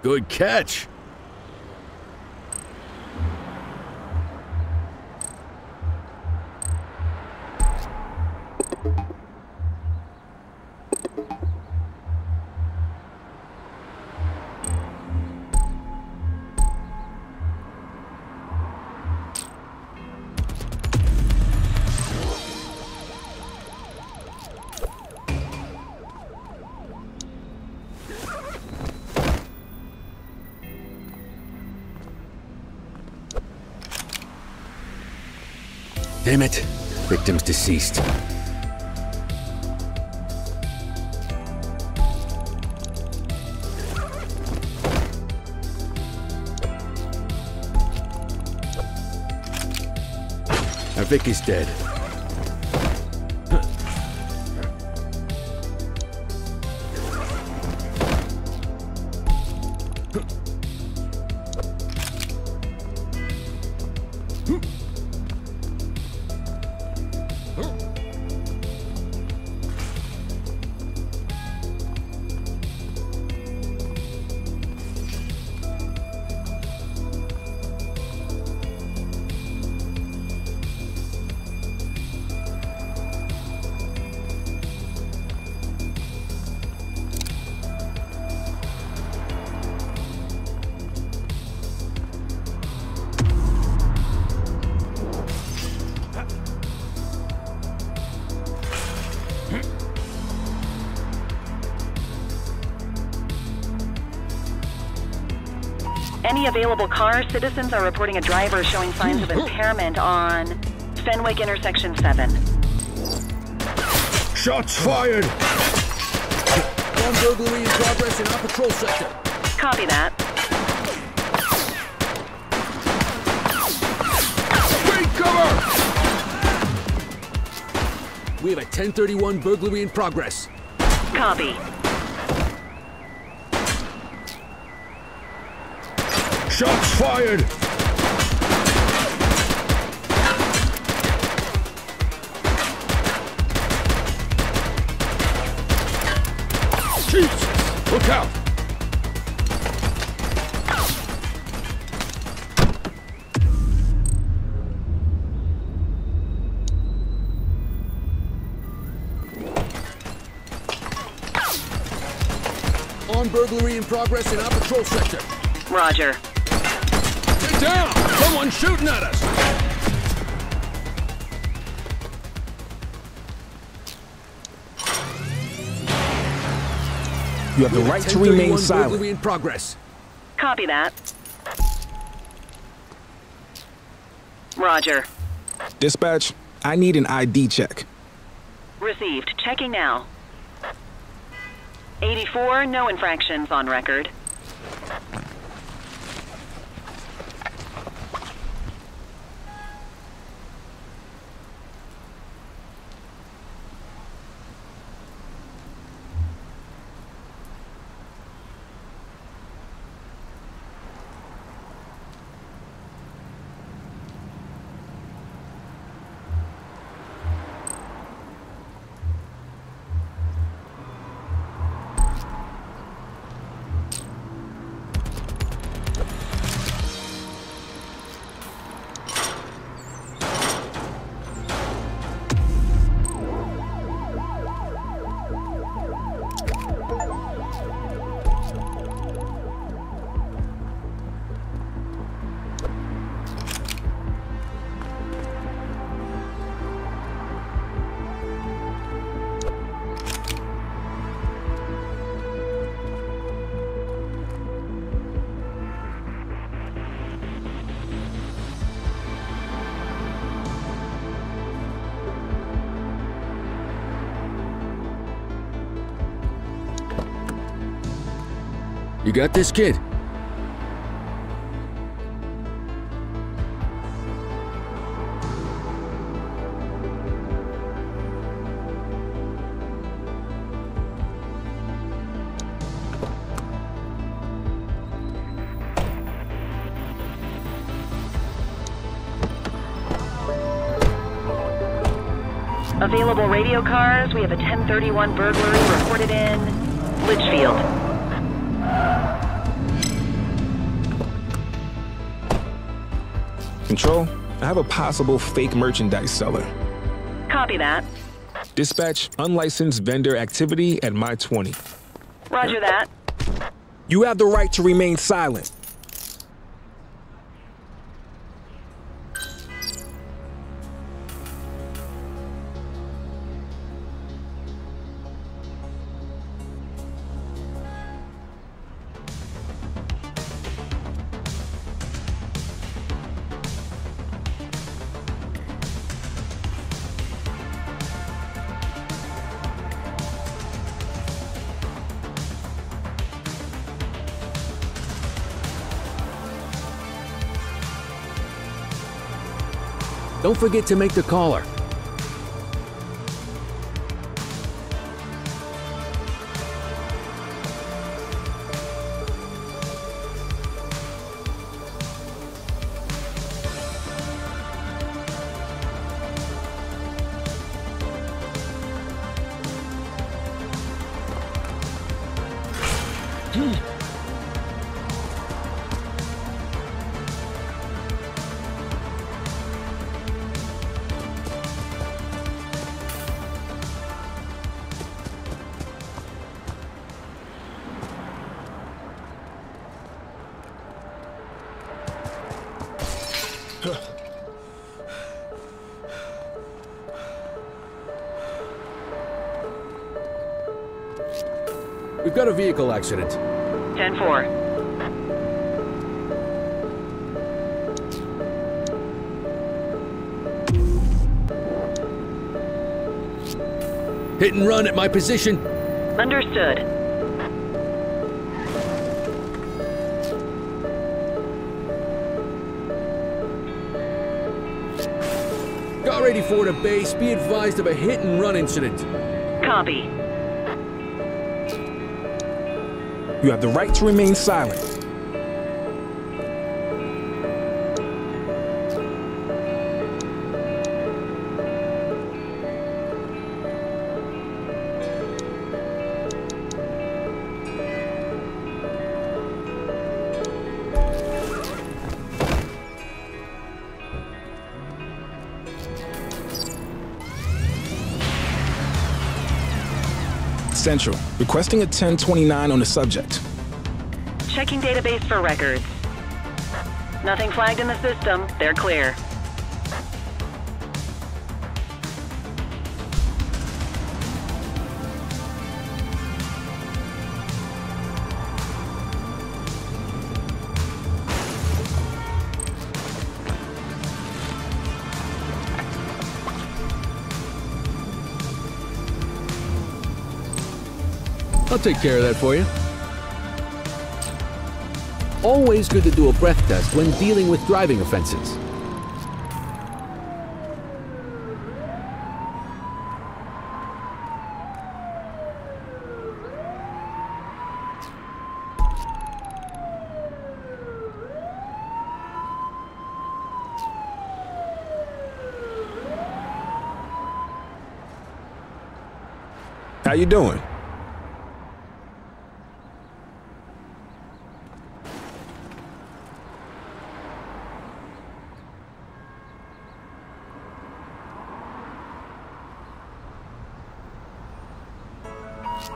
Good catch. Damn it. Victim's deceased. Our Vic is dead. Any available cars, citizens are reporting a driver showing signs of impairment on Fenwick Intersection 7. Shots fired! One burglary in progress in our patrol sector. Copy that. Take cover! We have a 1031 burglary in progress. Copy. Shots fired! Jesus! Look out! On burglary in progress in our patrol sector. Roger. Get down! Someone's shooting at us! You have the right to remain silent. Burglary in progress. Copy that. Roger. Dispatch, I need an ID check. Received. Checking now. 84, no infractions on record. You got this, kid? Available radio cars, we have a 1031 burglary reported in Litchfield. Control, I have a possible fake merchandise seller. Copy that. Dispatch, unlicensed vendor activity at my 20. Roger that. You have the right to remain silent. Don't forget to make the caller. We've got a vehicle accident. 10-4. Hit and run at my position. Understood. Car 84 to base. Be advised of a hit and run incident. Copy. You have the right to remain silent. Central, requesting a 1029 on the subject. Checking database for records. Nothing flagged in the system. They're clear. I'll take care of that for you. Always good to do a breath test when dealing with driving offenses. How you doing?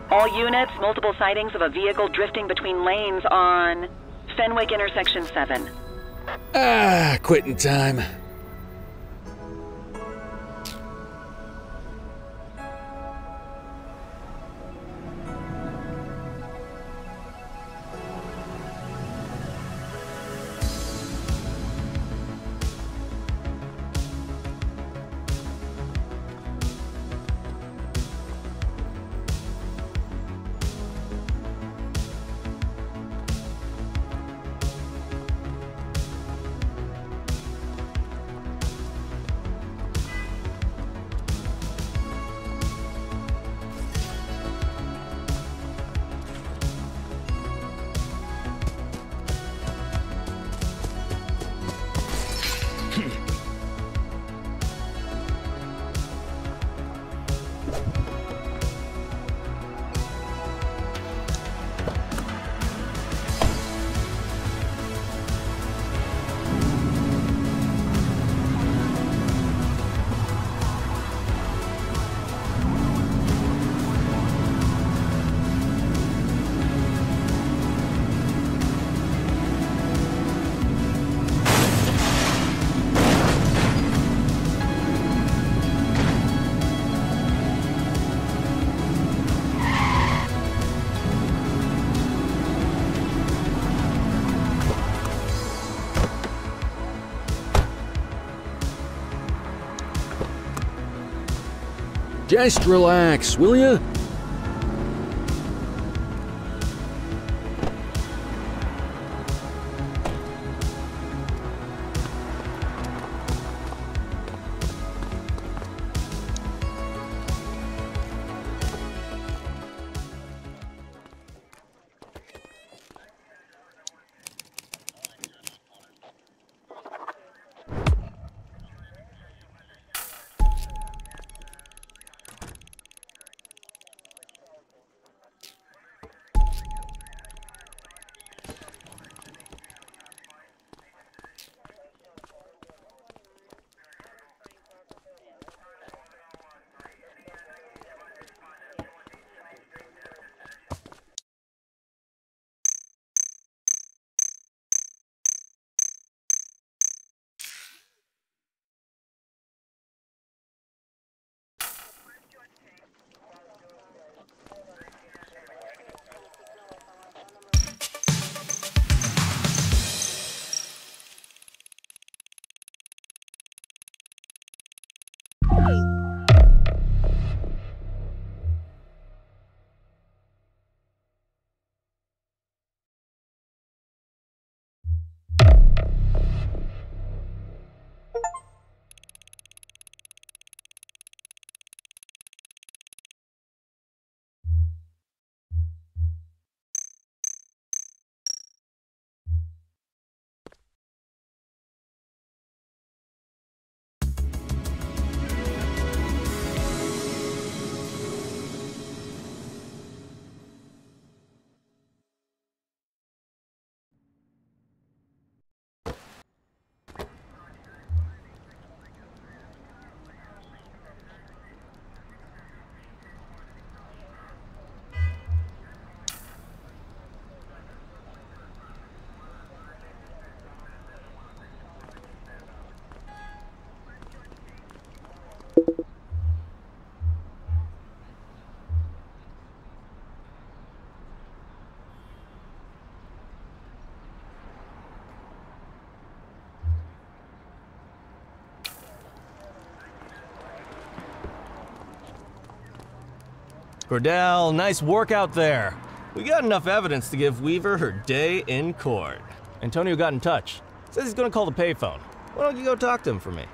All units, multiple sightings of a vehicle drifting between lanes on Fenwick intersection 7. Ah, quitting time. Just relax, will ya? Cordell, nice work out there. We got enough evidence to give Weaver her day in court. Antonio got in touch. Says he's gonna call the payphone. Why don't you go talk to him for me?